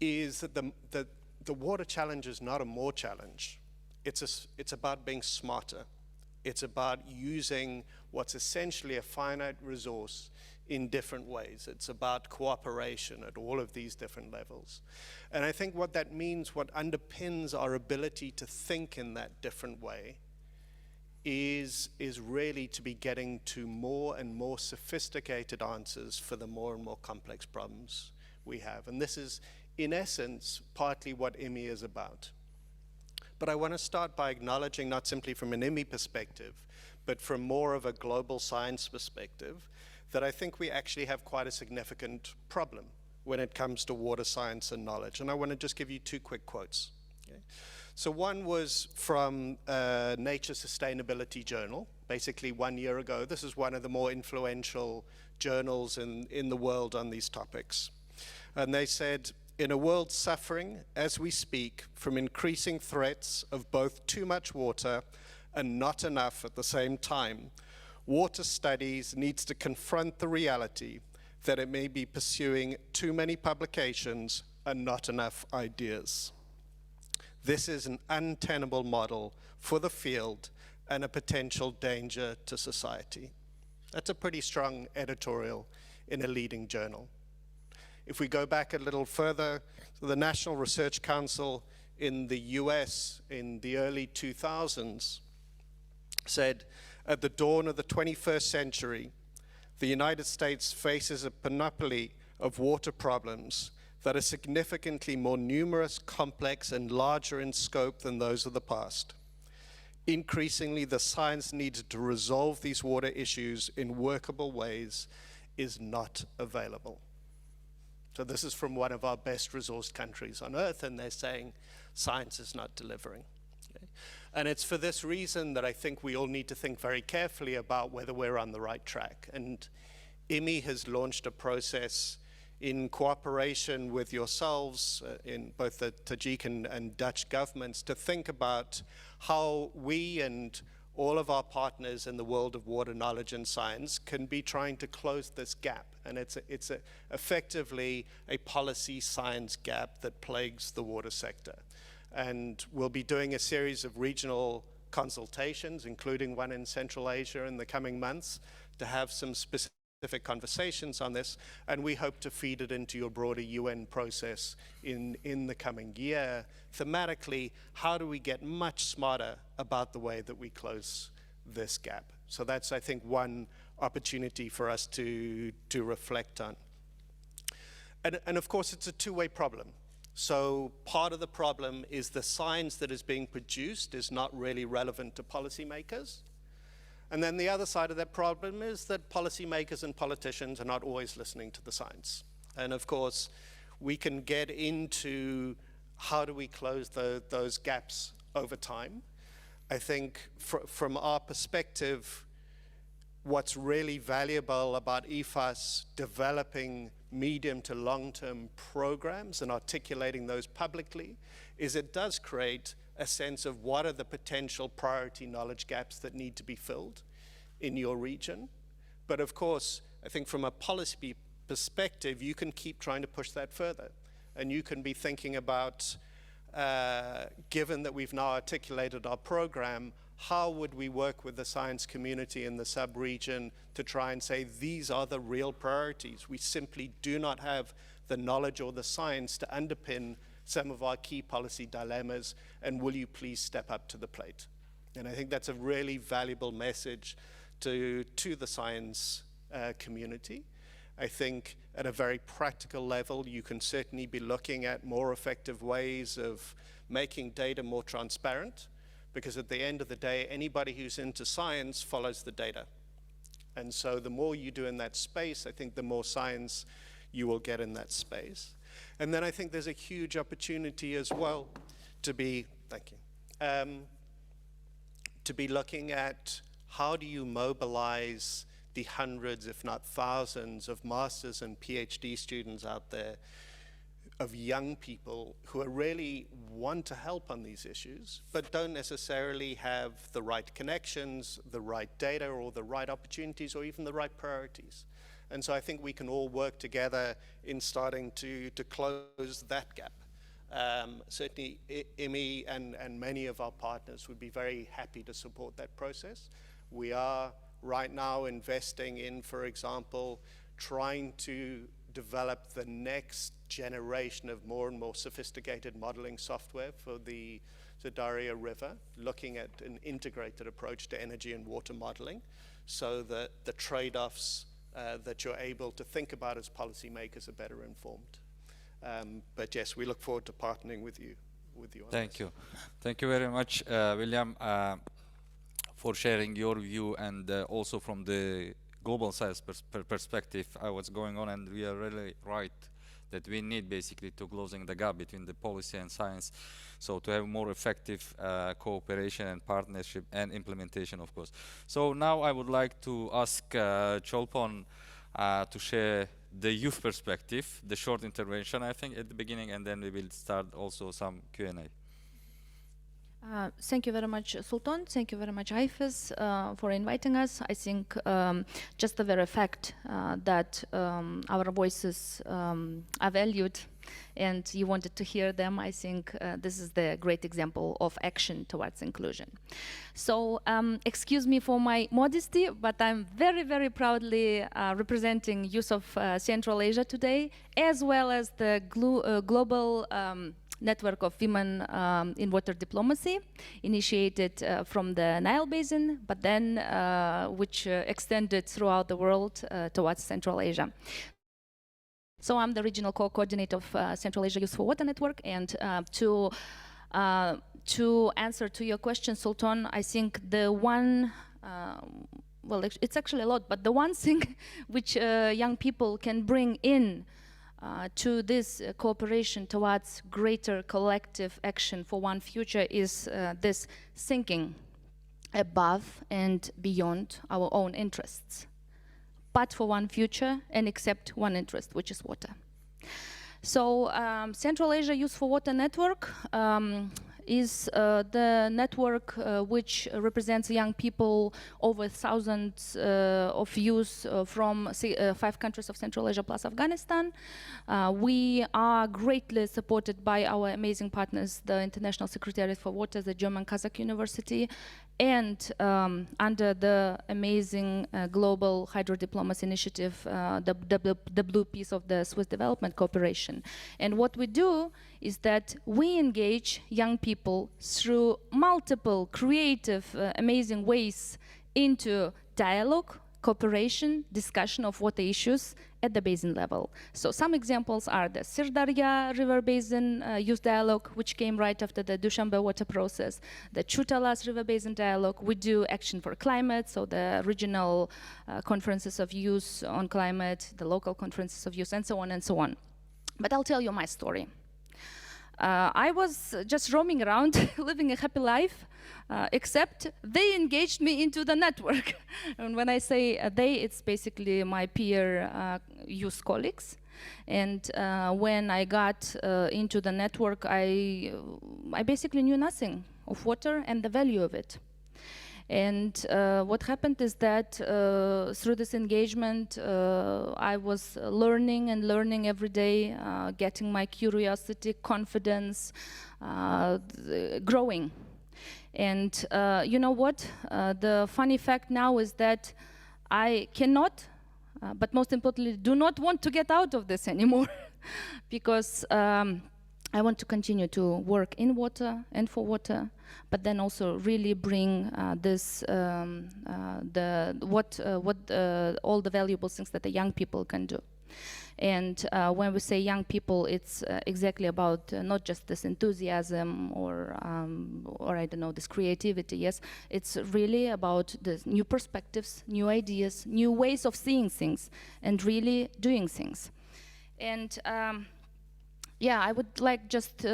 is that the water challenge is not a more challenge. It's about being smarter. It's about using what's essentially a finite resource in different ways. It's about cooperation at all of these different levels. And I think what that means, what underpins our ability to think in that different way, is really to be getting to more and more sophisticated answers for the more and more complex problems we have. And this is, in essence, partly what IWMI is about. But I want to start by acknowledging, not simply from an IWMI perspective, but from more of a global science perspective, that I think we actually have quite a significant problem when it comes to water science and knowledge. And I want to just give you two quick quotes. Okay? So one was from Nature Sustainability Journal, basically 1 year ago. This is one of the more influential journals in the world on these topics. And they said, "In a world suffering, as we speak, from increasing threats of both too much water and not enough at the same time, water studies needs to confront the reality that it may be pursuing too many publications and not enough ideas. This is an untenable model for the field and a potential danger to society." That's a pretty strong editorial in a leading journal. If we go back a little further, so the National Research Council in the US in the early 2000s said, "At the dawn of the 21st century, the United States faces a panoply of water problems that are significantly more numerous, complex, and larger in scope than those of the past. Increasingly, the science needed to resolve these water issues in workable ways is not available." So this is from one of our best resourced countries on earth, and they're saying science is not delivering. Okay? And it's for this reason that I think we all need to think very carefully about whether we're on the right track. And IWMI has launched a process in cooperation with yourselves, in both the Tajik and Dutch governments, to think about how we and all of our partners in the world of water knowledge and science can be trying to close this gap. And it's effectively a policy science gap that plagues the water sector. And we'll be doing a series of regional consultations, including one in Central Asia in the coming months, to have some specific conversations on this, and we hope to feed it into your broader UN process in the coming year. Thematically, how do we get much smarter about the way that we close this gap? So that's, I think, one opportunity for us to reflect on. And of course, it's a two-way problem. So part of the problem is the science that is being produced is not really relevant to policymakers. And then the other side of that problem is that policymakers and politicians are not always listening to the science. And of course, we can get into how do we close those gaps over time. I think from our perspective, what's really valuable about IFAS developing medium to long-term programs and articulating those publicly is it does create a sense of what are the potential priority knowledge gaps that need to be filled in your region. But of course, I think from a policy perspective, you can keep trying to push that further. And you can be thinking about, given that we've now articulated our program, how would we work with the science community in the sub-region to try and say these are the real priorities? We simply do not have the knowledge or the science to underpin some of our key policy dilemmas, and will you please step up to the plate? And I think that's a really valuable message to the science community. I think at a very practical level, you can certainly be looking at more effective ways of making data more transparent, because at the end of the day, anybody who's into science follows the data. And so the more you do in that space, I think the more science you will get in that space. And then I think there's a huge opportunity as well to be, thank you, to be looking at how do you mobilize the hundreds, if not thousands, of masters and PhD students out there, of young people who are really want to help on these issues, but don't necessarily have the right connections, the right data, or the right opportunities, or even the right priorities. And so I think we can all work together in starting to close that gap. Certainly, IMI and many of our partners would be very happy to support that process. We are right now investing in, for example, trying to develop the next generation of more and more sophisticated modeling software for the Daria River, looking at an integrated approach to energy and water modeling, so that the trade-offs that you're able to think about as policymakers are better informed. But yes, we look forward to partnering with you. Thank you. Thank you very much, William, for sharing your view, and also from the global science perspective, what's going on. And we are really right that we need basically to closing the gap between the policy and science, so to have more effective cooperation and partnership and implementation, of course. So now I would like to ask Cholpon to share the youth perspective, the short intervention, I think, at the beginning, and then we will start also some Q&A. Thank you very much, Sultan. Thank you very much, IFAS, for inviting us. I think just the very fact that our voices are valued and you wanted to hear them, I think this is the great example of action towards inclusion. So excuse me for my modesty, but I'm very, very proudly representing youth of Central Asia today, as well as the global network of women in water diplomacy, initiated from the Nile Basin, but then which extended throughout the world towards Central Asia. So I'm the regional co-coordinator of Central Asia Youth for Water Network, and to answer to your question, Sultan, I think the one, well, it's actually a lot, but the one thing which young people can bring in to this cooperation towards greater collective action for one future is this thinking above and beyond our own interests, but for one future and accept one interest, which is water. So Central Asia Youth for Water Network is the network which represents young people, over thousands of youth from 5 countries of Central Asia plus Afghanistan. We are greatly supported by our amazing partners, the International Secretariat for Water, the German Kazakh University, and under the amazing global hydro diplomacy initiative, the blue piece of the Swiss Development Cooperation. And what we do is that we engage young people through multiple creative, amazing ways into dialogue, cooperation, discussion of water issues at the basin level. So some examples are the Sirdarya River Basin Youth Dialogue, which came right after the Dushanbe water process, the Chutalas River Basin Dialogue. We do Action for Climate, so the regional conferences of youth on climate, the local conferences of youth, and so on and so on. But I'll tell you my story. I was just roaming around, living a happy life, except they engaged me into the network. And when I say they, it's basically my peer youth colleagues. And when I got into the network, I basically knew nothing of water and the value of it. And what happened is that through this engagement, I was learning and learning every day, getting my curiosity, confidence, growing. And you know what? The funny fact now is that I cannot, but most importantly, do not want to get out of this anymore because I want to continue to work in water and for water, but then also really bring this all the valuable things that the young people can do. And when we say young people, it's exactly about not just this enthusiasm or I don't know, this creativity. Yes, it's really about the new perspectives, new ideas, new ways of seeing things, and really doing things. And yeah, I would like just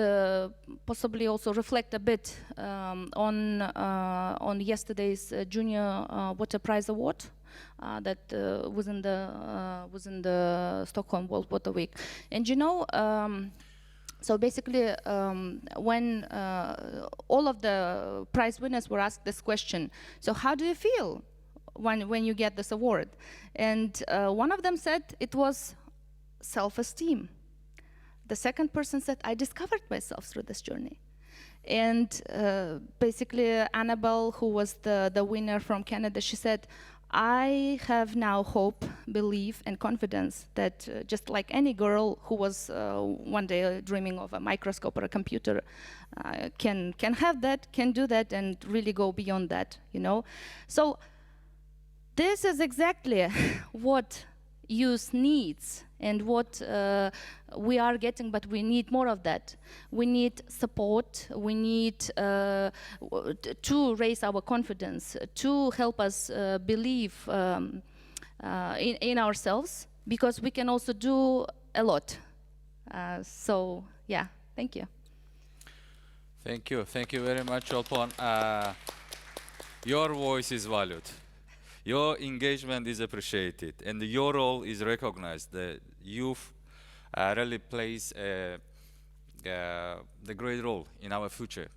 possibly also reflect a bit on yesterday's Junior Water Prize Award that was in the Stockholm World Water Week. And you know, so basically, when all of the prize winners were asked this question, so how do you feel when you get this award? And one of them said it was self-esteem. The second person said, I discovered myself through this journey. And basically, Annabelle, who was the winner from Canada, she said, I have now hope, belief, and confidence that just like any girl who was one day dreaming of a microscope or a computer can have that, can do that, and really go beyond that, you know? So this is exactly what youth needs and what we are getting, but we need more of that. We need support, we need to raise our confidence, to help us believe in ourselves, because we can also do a lot. So yeah, thank you. Thank you very much, Olpon. Your voice is valued. Your engagement is appreciated, and your role is recognized. The youth really plays the great role in our future,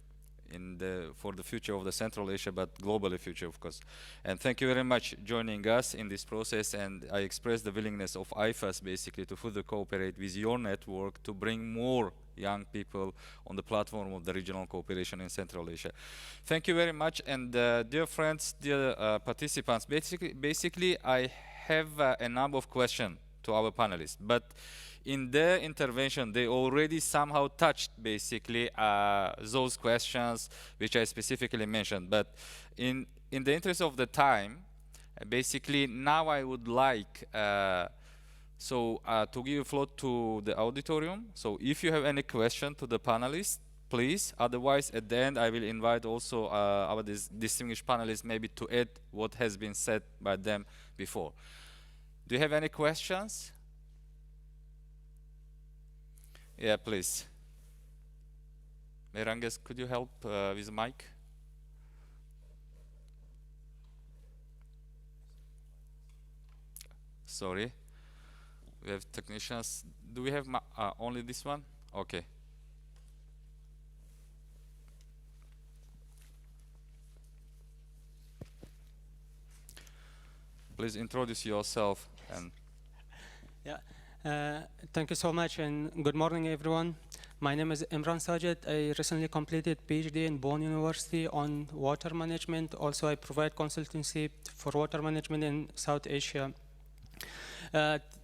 for the future of the Central Asia, but globally future, of course. And thank you very much joining us in this process. And I express the willingness of IFAS basically to further cooperate with your network to bring more young people on the platform of the regional cooperation in Central Asia. Thank you very much. And dear friends, dear participants, basically I have a number of questions to our panelists, but in their intervention they already somehow touched basically those questions which I specifically mentioned. But in the interest of the time, basically now I would like to give a floor to the auditorium. So if you have any question to the panelists, please. Otherwise, at the end, I will invite also our distinguished panelists maybe to add what has been said by them before. Do you have any questions? Yeah, please. Meranges, could you help with the mic? Sorry. We have technicians. Do we have only this one? Okay. Please introduce yourself. And yeah, thank you so much, and good morning, everyone. My name is Imran Sajid. I recently completed PhD in Bonn University on water management. Also, I provide consultancy for water management in South Asia.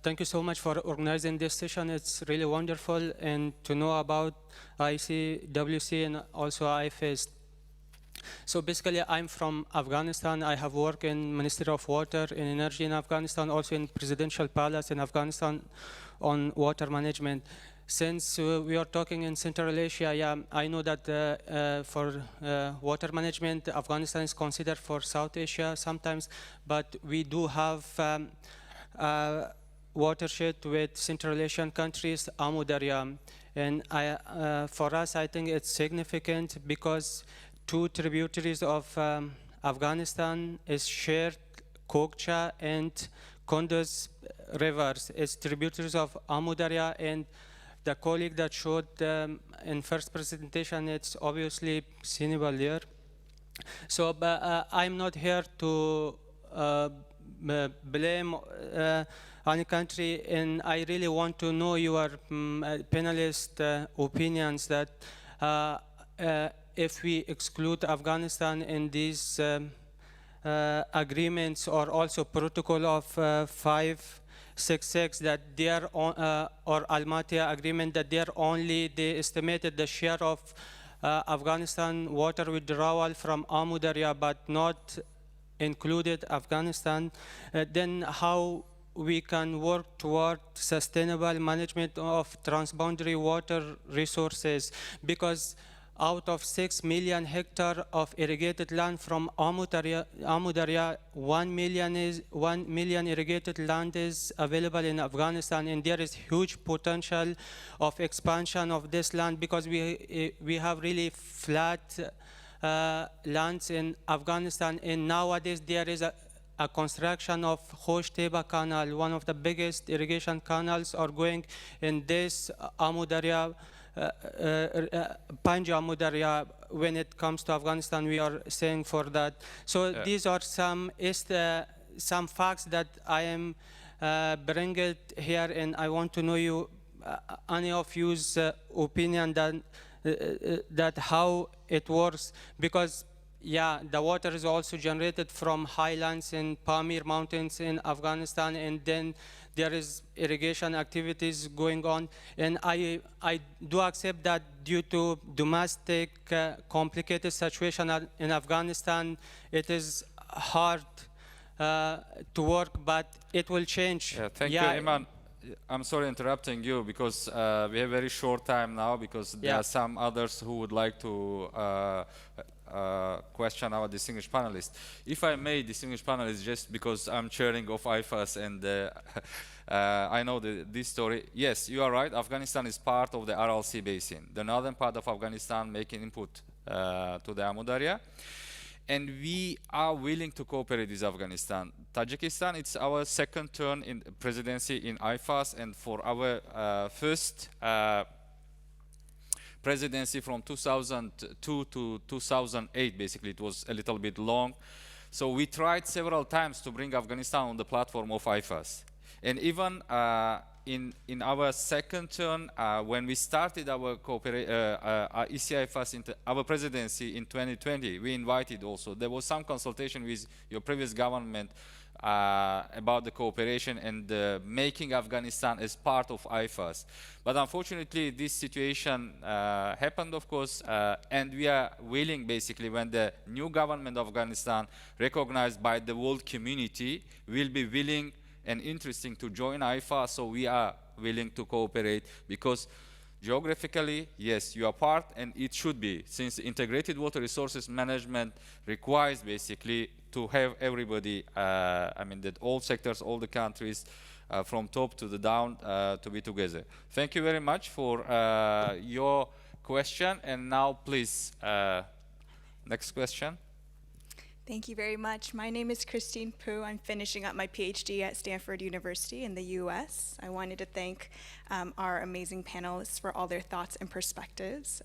Thank you so much for organizing this session. It's really wonderful, and to know about ICWC and also IFAS. So basically, I'm from Afghanistan. I have worked in Ministry of Water and Energy in Afghanistan, also in Presidential Palace in Afghanistan on water management. Since we are talking in Central Asia, yeah, I know that for water management, Afghanistan is considered for South Asia sometimes, but we do have watershed with Central Asian countries, Amu Darya. And for us, I think it's significant because two tributaries of Afghanistan is shared Kokcha and Kunduz rivers. It's tributaries of Amu Darya, and the colleague that showed in first presentation, it's obviously Senegal there. So I'm not here to blame any country, and I really want to know your panelist opinions that if we exclude Afghanistan in these agreements or also protocol of 566 that they are on, or Almaty agreement that they estimated the share of Afghanistan water withdrawal from Amu Darya but not included Afghanistan, then how we can work toward sustainable management of transboundary water resources, because out of 6 million hectares of irrigated land from Amu Darya, 1 million irrigated land is available in Afghanistan, and there is huge potential of expansion of this land because we have really flat lands in Afghanistan, and nowadays there is a construction of Hosh Teba Canal, one of the biggest irrigation canals are going in this Amu Darya, Panj Amu Darya. When it comes to Afghanistan, we are saying for that. So these are some facts that I am bringing here, and I want to know you, any of you's opinion that how it works, because yeah, the water is also generated from highlands in Pamir Mountains in Afghanistan, and then there is irrigation activities going on. And I do accept that due to domestic complicated situation in Afghanistan, it is hard to work, but it will change. Yeah, thank you, Iman. I'm sorry interrupting you because we have very short time now because there are some others who would like to question our distinguished panelists. If I may, distinguished panelists, just because I'm chairing of IFAS and I know this story. Yes, you are right. Afghanistan is part of the RLC basin. The northern part of Afghanistan making input to the Amu Darya. And we are willing to cooperate with Afghanistan. Tajikistan, it's our second turn in presidency in IFAS, and for our first presidency from 2002 to 2008, basically, it was a little bit long. So we tried several times to bring Afghanistan on the platform of IFAS. And even in our second turn, when we started our ECIFAS into our presidency in 2020, we invited also. There was some consultation with your previous government about the cooperation and making Afghanistan as part of IFAS. But unfortunately, this situation happened, of course, and we are willing, basically, when the new government of Afghanistan, recognized by the world community, will be willing and interesting to join IFA, so we are willing to cooperate because geographically, yes, you are part, and it should be, since integrated water resources management requires basically to have everybody, I mean, that all sectors, all the countries, from top to the down, to be together. Thank you very much for your question, and now please, next question. Thank you very much. My name is Christine Poo. I'm finishing up my PhD at Stanford University in the US. I wanted to thank our amazing panelists for all their thoughts and perspectives.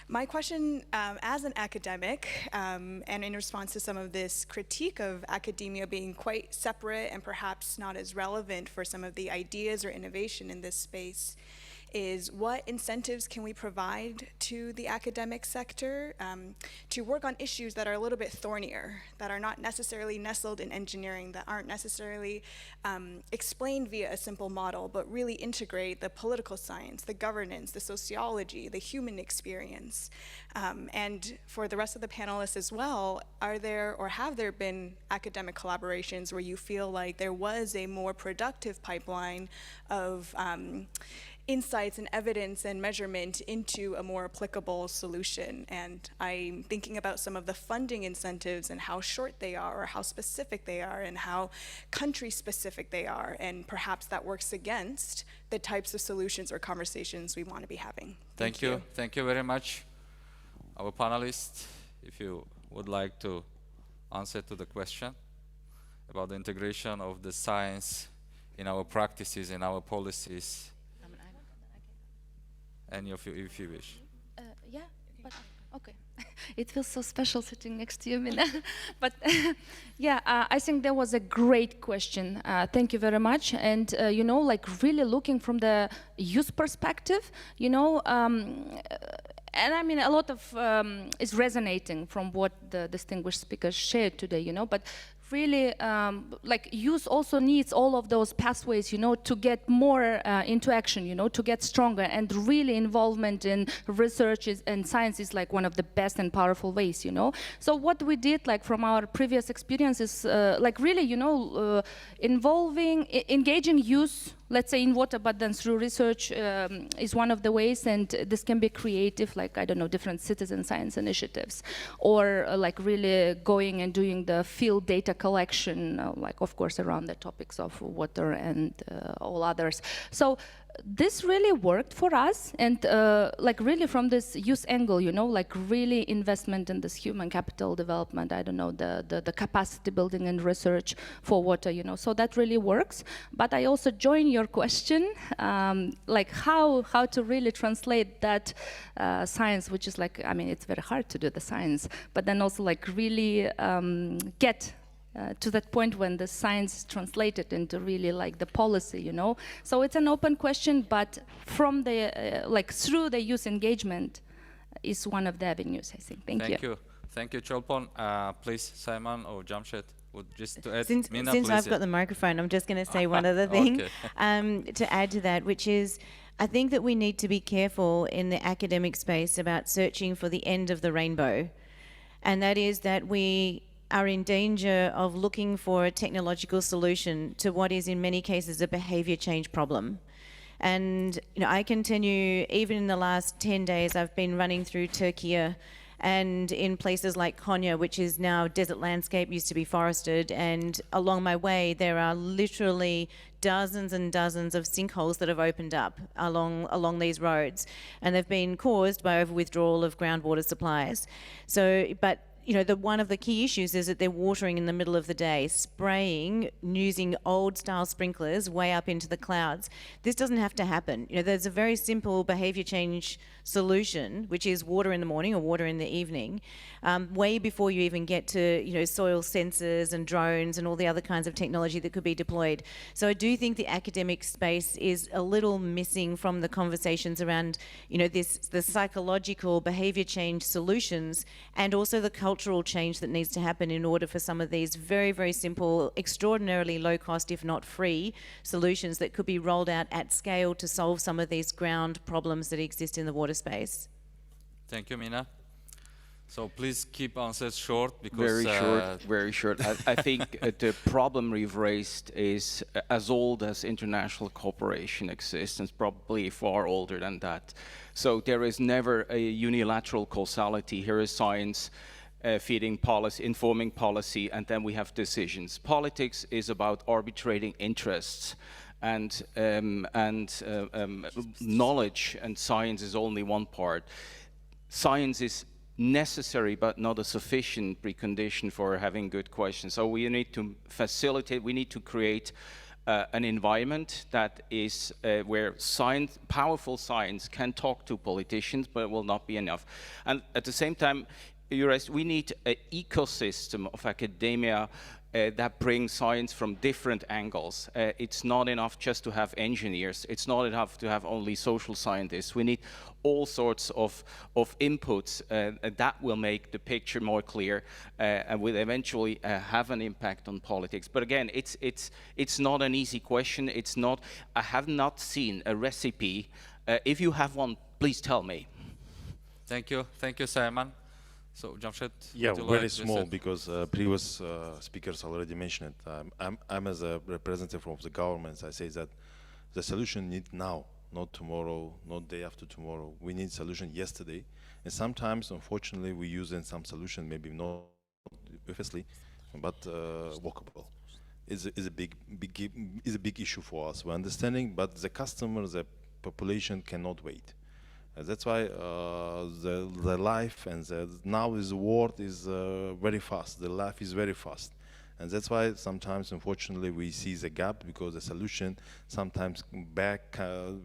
My question, as an academic, and in response to some of this critique of academia being quite separate and perhaps not as relevant for some of the ideas or innovation in this space, is what incentives can we provide to the academic sector to work on issues that are a little bit thornier, that are not necessarily nestled in engineering, that aren't necessarily explained via a simple model, but really integrate the political science, the governance, the sociology, the human experience. And for the rest of the panelists as well, are there or have there been academic collaborations where you feel like there was a more productive pipeline of insights and evidence and measurement into a more applicable solution. And I'm thinking about some of the funding incentives and how short they are, or how specific they are, and how country specific they are. And perhaps that works against the types of solutions or conversations we want to be having. Thank you. Thank you very much. Our panelists, if you would like to answer to the question about the integration of the science in our practices, in our policies. Any of you, if you wish. Yeah, but okay. It feels so special sitting next to you, Mina. But yeah, I think that was a great question. Thank you very much. And you know, like really looking from the youth perspective, you know, and I mean a lot of is resonating from what the distinguished speakers shared today, you know, but really like youth also needs all of those pathways, you know, to get more into action, you know, to get stronger, and really involvement in research and science is like one of the best and powerful ways, you know. So what we did, like from our previous experiences, like really, you know, engaging youth, let's say in water, but then through research is one of the ways, and this can be creative, like, I don't know, different citizen science initiatives, or like really going and doing the field data collection, like of course around the topics of water and all others. So this really worked for us, and like really from this youth angle, you know, like really investment in this human capital development, I don't know, the capacity building and research for water, you know, so that really works. But I also join your question, like how to really translate that science, which is like, I mean, it's very hard to do the science, but then also like really get to that point when the science is translated into really like the policy, you know. So it's an open question, but from the like through the youth engagement is one of the avenues, I think. Thank you. Thank you, Cholpon. Please, Simon or Jamshed, would just to add. Since Mina, I've got the microphone, I'm just going to say one other thing to add to that, which is I think that we need to be careful in the academic space about searching for the end of the rainbow, and that is that we are in danger of looking for a technological solution to what is in many cases a behavior change problem. And you know, I continue, even in the last 10 days, I've been running through Turkey and in places like Konya, which is now desert landscape, used to be forested, and along my way there are literally dozens and dozens of sinkholes that have opened up along these roads, and they've been caused by over withdrawal of groundwater supplies. So, but you know, one of the key issues is that they're watering in the middle of the day, spraying, using old style sprinklers way up into the clouds. This doesn't have to happen. You know, there's a very simple behavior change solution, which is water in the morning or water in the evening, way before you even get to, you know, soil sensors and drones and all the other kinds of technology that could be deployed. So I do think the academic space is a little missing from the conversations around, you know, the psychological behavior change solutions, and also the cultural change that needs to happen in order for some of these very, very simple, extraordinarily low cost, if not free, solutions that could be rolled out at scale to solve some of these ground problems that exist in the water space. Thank you, Mina. So please keep answers short, because very short. I think the problem we've raised is as old as international cooperation exists, and probably far older than that. So there is never a unilateral causality. Here is science feeding policy, informing policy, and then we have decisions. Politics is about arbitrating interests, and knowledge and science is only one part. Science is necessary but not a sufficient precondition for having good questions. So we need to facilitate, we need to create an environment that is where science, powerful science can talk to politicians, but it will not be enough. And at the same time, we need an ecosystem of academia that brings science from different angles. It's not enough just to have engineers. It's not enough to have only social scientists. We need all sorts of inputs that will make the picture more clear and will eventually have an impact on politics. But again, it's not an easy question. It's not. I have not seen a recipe. If you have one, please tell me. Thank you, Simon. So, Jamshed? Yeah, very small, because previous speakers already mentioned it. I'm as a representative of the governments, I say that the solution need now, not tomorrow, not day after tomorrow. We need solution yesterday. And sometimes, unfortunately, we use in some solution, maybe not obviously, but workable. Is a big issue for us. We're understanding, but the customer, the population cannot wait. That's why the life and now is the world is very fast. The life is very fast. And that's why sometimes, unfortunately, we see the gap because the solution sometimes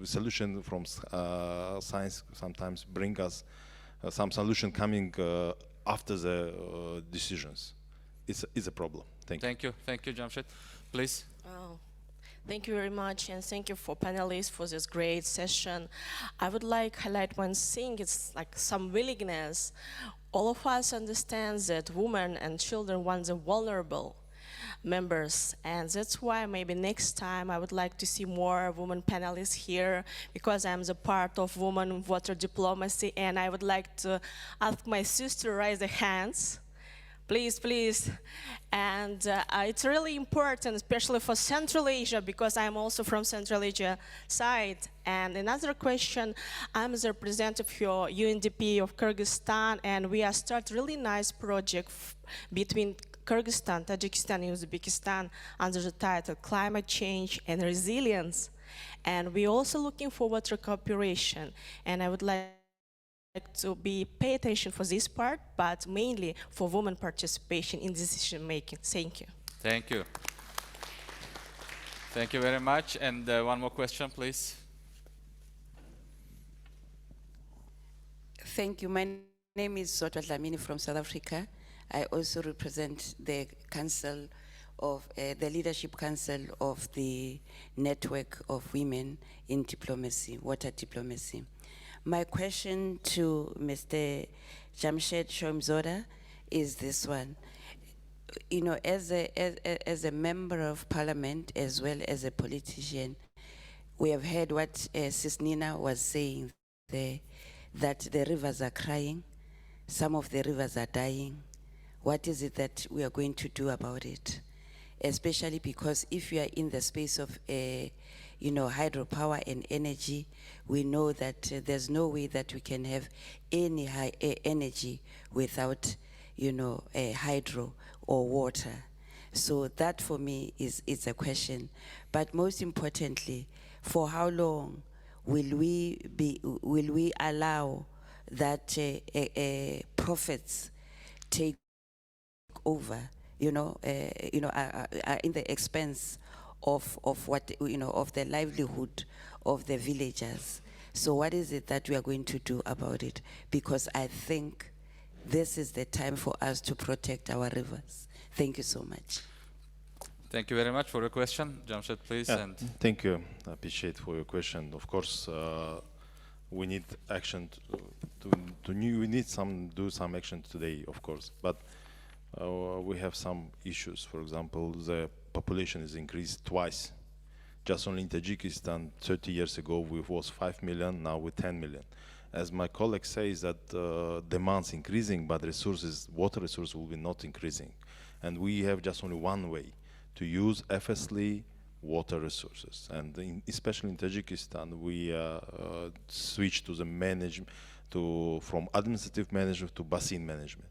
solution from science sometimes bring us some solution coming after the decisions. It's a problem. Thank you. Thank you, Jamshed. Please. Oh, thank you very much, and thank you for panelists for this great session. I would like to highlight one thing. It's like some willingness. All of us understand that women and children want the vulnerable members, and that's why maybe next time I would like to see more women panelists here, because I'm the part of women water diplomacy, and I would like to ask my sister to raise their hands. Please, please. And it's really important, especially for Central Asia, because I'm also from Central Asia side. And another question, I'm the representative for UNDP of Kyrgyzstan, and we are start really nice project between Kyrgyzstan, Tajikistan, and Uzbekistan under the title Climate Change and Resilience. And we're also looking forward to cooperation. And I would like to pay attention for this part, but mainly for women participation in decision making. Thank you. Thank you. Thank you very much. And one more question, please. Thank you. My name is Zodwa Dlamini from South Africa. I also represent the council of the leadership council of the network of women in diplomacy, water diplomacy. My question to Mr. Jamshed Shomzoda is this one. You know, as a member of parliament as well as a politician, we have heard what Sis Nina was saying there, that the rivers are crying, some of the rivers are dying. What is it that we are going to do about it? Especially because if you are in the space of you know, hydropower and energy, we know that there's no way that we can have any energy without, you know, hydro or water. So that for me is a question. But most importantly, for how long will we allow that profits take over, in the expense of what, of the livelihood of the villagers? So what is it that we are going to do about it? Because I think this is the time for us to protect our rivers. Thank you so much. Thank you very much for your question. Jamshed, please. Yeah, And thank you. I appreciate for your question. Of course, we need action we need do some action today, of course. But we have some issues. For example, the population is increased twice. Just only in Tajikistan, 30 years ago, we was 5 million, now we're 10 million. As my colleague says that demand's increasing, but water resources will be not increasing. And we have just only one way to use efficiently water resources. And especially in Tajikistan, we switched to the management, from administrative management to basin management.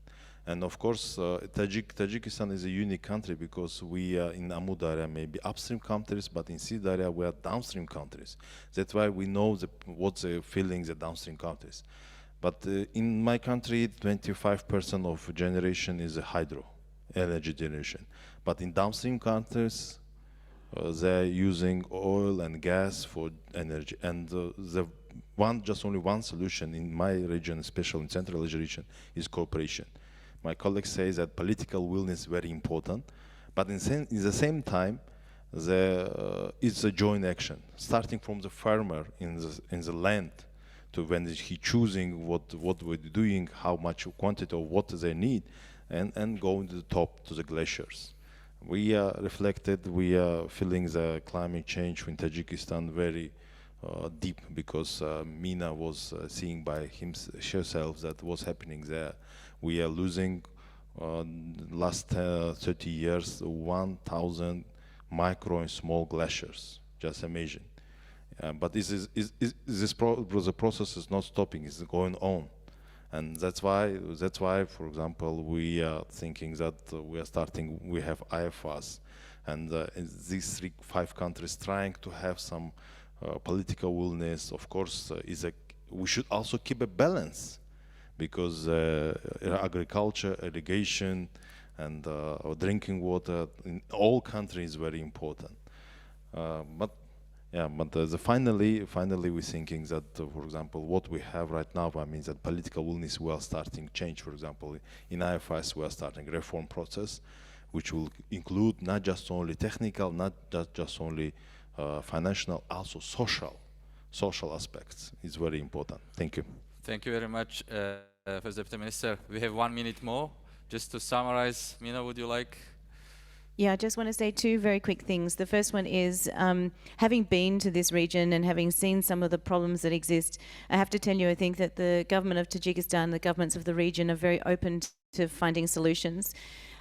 And of course, Tajikistan is a unique country because we are in Amud area, maybe upstream countries, but in Sid area, we are downstream countries. That's why we know what the feelings the downstream countries. But in my country, 25% of generation is a hydro energy generation. But in downstream countries, they're using oil and gas for energy. And just only one solution in my region, especially in Central Asia region, is cooperation. My colleague says that political will is very important, but in the same time, it's a joint action, starting from the farmer in the land to when he choosing what we're doing, how much quantity of water they need, and going to the top to the glaciers. We are reflected, we are feeling the climate change in Tajikistan very deep because Mina was seeing by herself that what's happening there. We are losing last 30 years 1,000 micro and small glaciers. Just imagine. But the process is not stopping, it's going on. And that's why, for example, we are thinking that we have IFAs, and these 5 countries trying to have some political willingness. Of course, we should also keep a balance, because agriculture, irrigation, and drinking water in all countries is very important. Finally, we're thinking that, for example, what we have right now, I mean, that political willingness, we are starting change. For example, in IFS, we are starting reform process, which will include not just only technical, not just only financial, also social aspects. It's very important. Thank you. Thank you very much, First Deputy Minister. We have 1 minute more. Just to summarize, Mina, would you like? Yeah, I just want to say 2 very quick things. The first one is, having been to this region and having seen some of the problems that exist, I have to tell you, I think that the government of Tajikistan, the governments of the region are very open to finding solutions.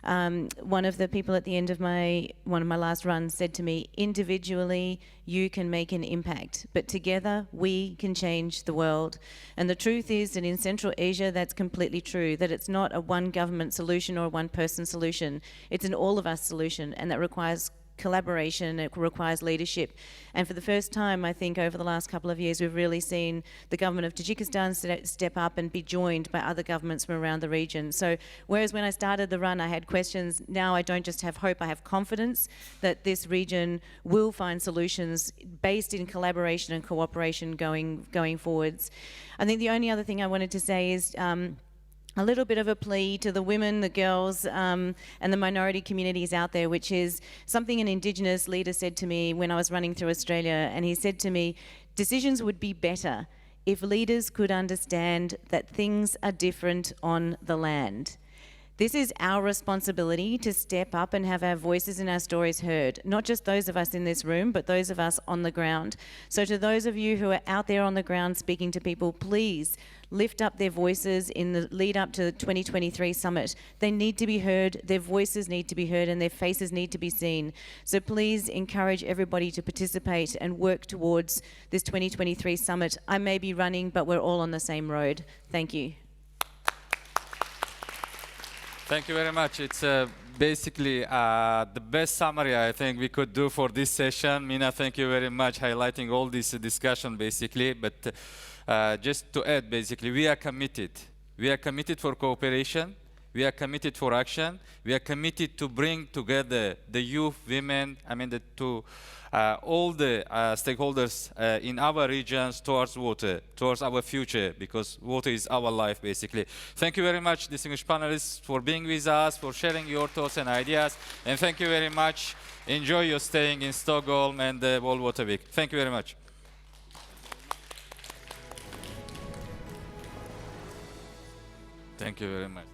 One of the people at the end of one of my last runs said to me, individually you can make an impact, but together we can change the world. And the truth is that in Central Asia, that's completely true, that it's not a one government solution or a one person solution. It's an all of us solution, and that requires collaboration, it requires leadership. And for the first time, I think, over the last couple of years, we've really seen the government of Tajikistan step up and be joined by other governments from around the region. So whereas when I started the run, I had questions, now I don't just have hope, I have confidence that this region will find solutions based in collaboration and cooperation going forwards. I think the only other thing I wanted to say is, a little bit of a plea to the women, the girls, and the minority communities out there, which is something an Indigenous leader said to me when I was running through Australia. And he said to me, decisions would be better if leaders could understand that things are different on the land. This is our responsibility to step up and have our voices and our stories heard, not just those of us in this room, but those of us on the ground. So to those of you who are out there on the ground speaking to people, please lift up their voices in the lead up to the 2023 summit. They need to be heard, their voices need to be heard, and their faces need to be seen. So please encourage everybody to participate and work towards this 2023 summit. I may be running, but we're all on the same road. Thank you. Thank you very much. It's basically the best summary I think we could do for this session. Mina, thank you very much, highlighting all this discussion basically. But just to add, basically, we are committed. We are committed for cooperation. We are committed for action. We are committed to bring together the youth, women, all the stakeholders in our regions towards water, towards our future, because water is our life, basically. Thank you very much, distinguished panelists, for being with us, for sharing your thoughts and ideas. And thank you very much. Enjoy your staying in Stockholm and the World Water Week. Thank you very much. Thank you very much.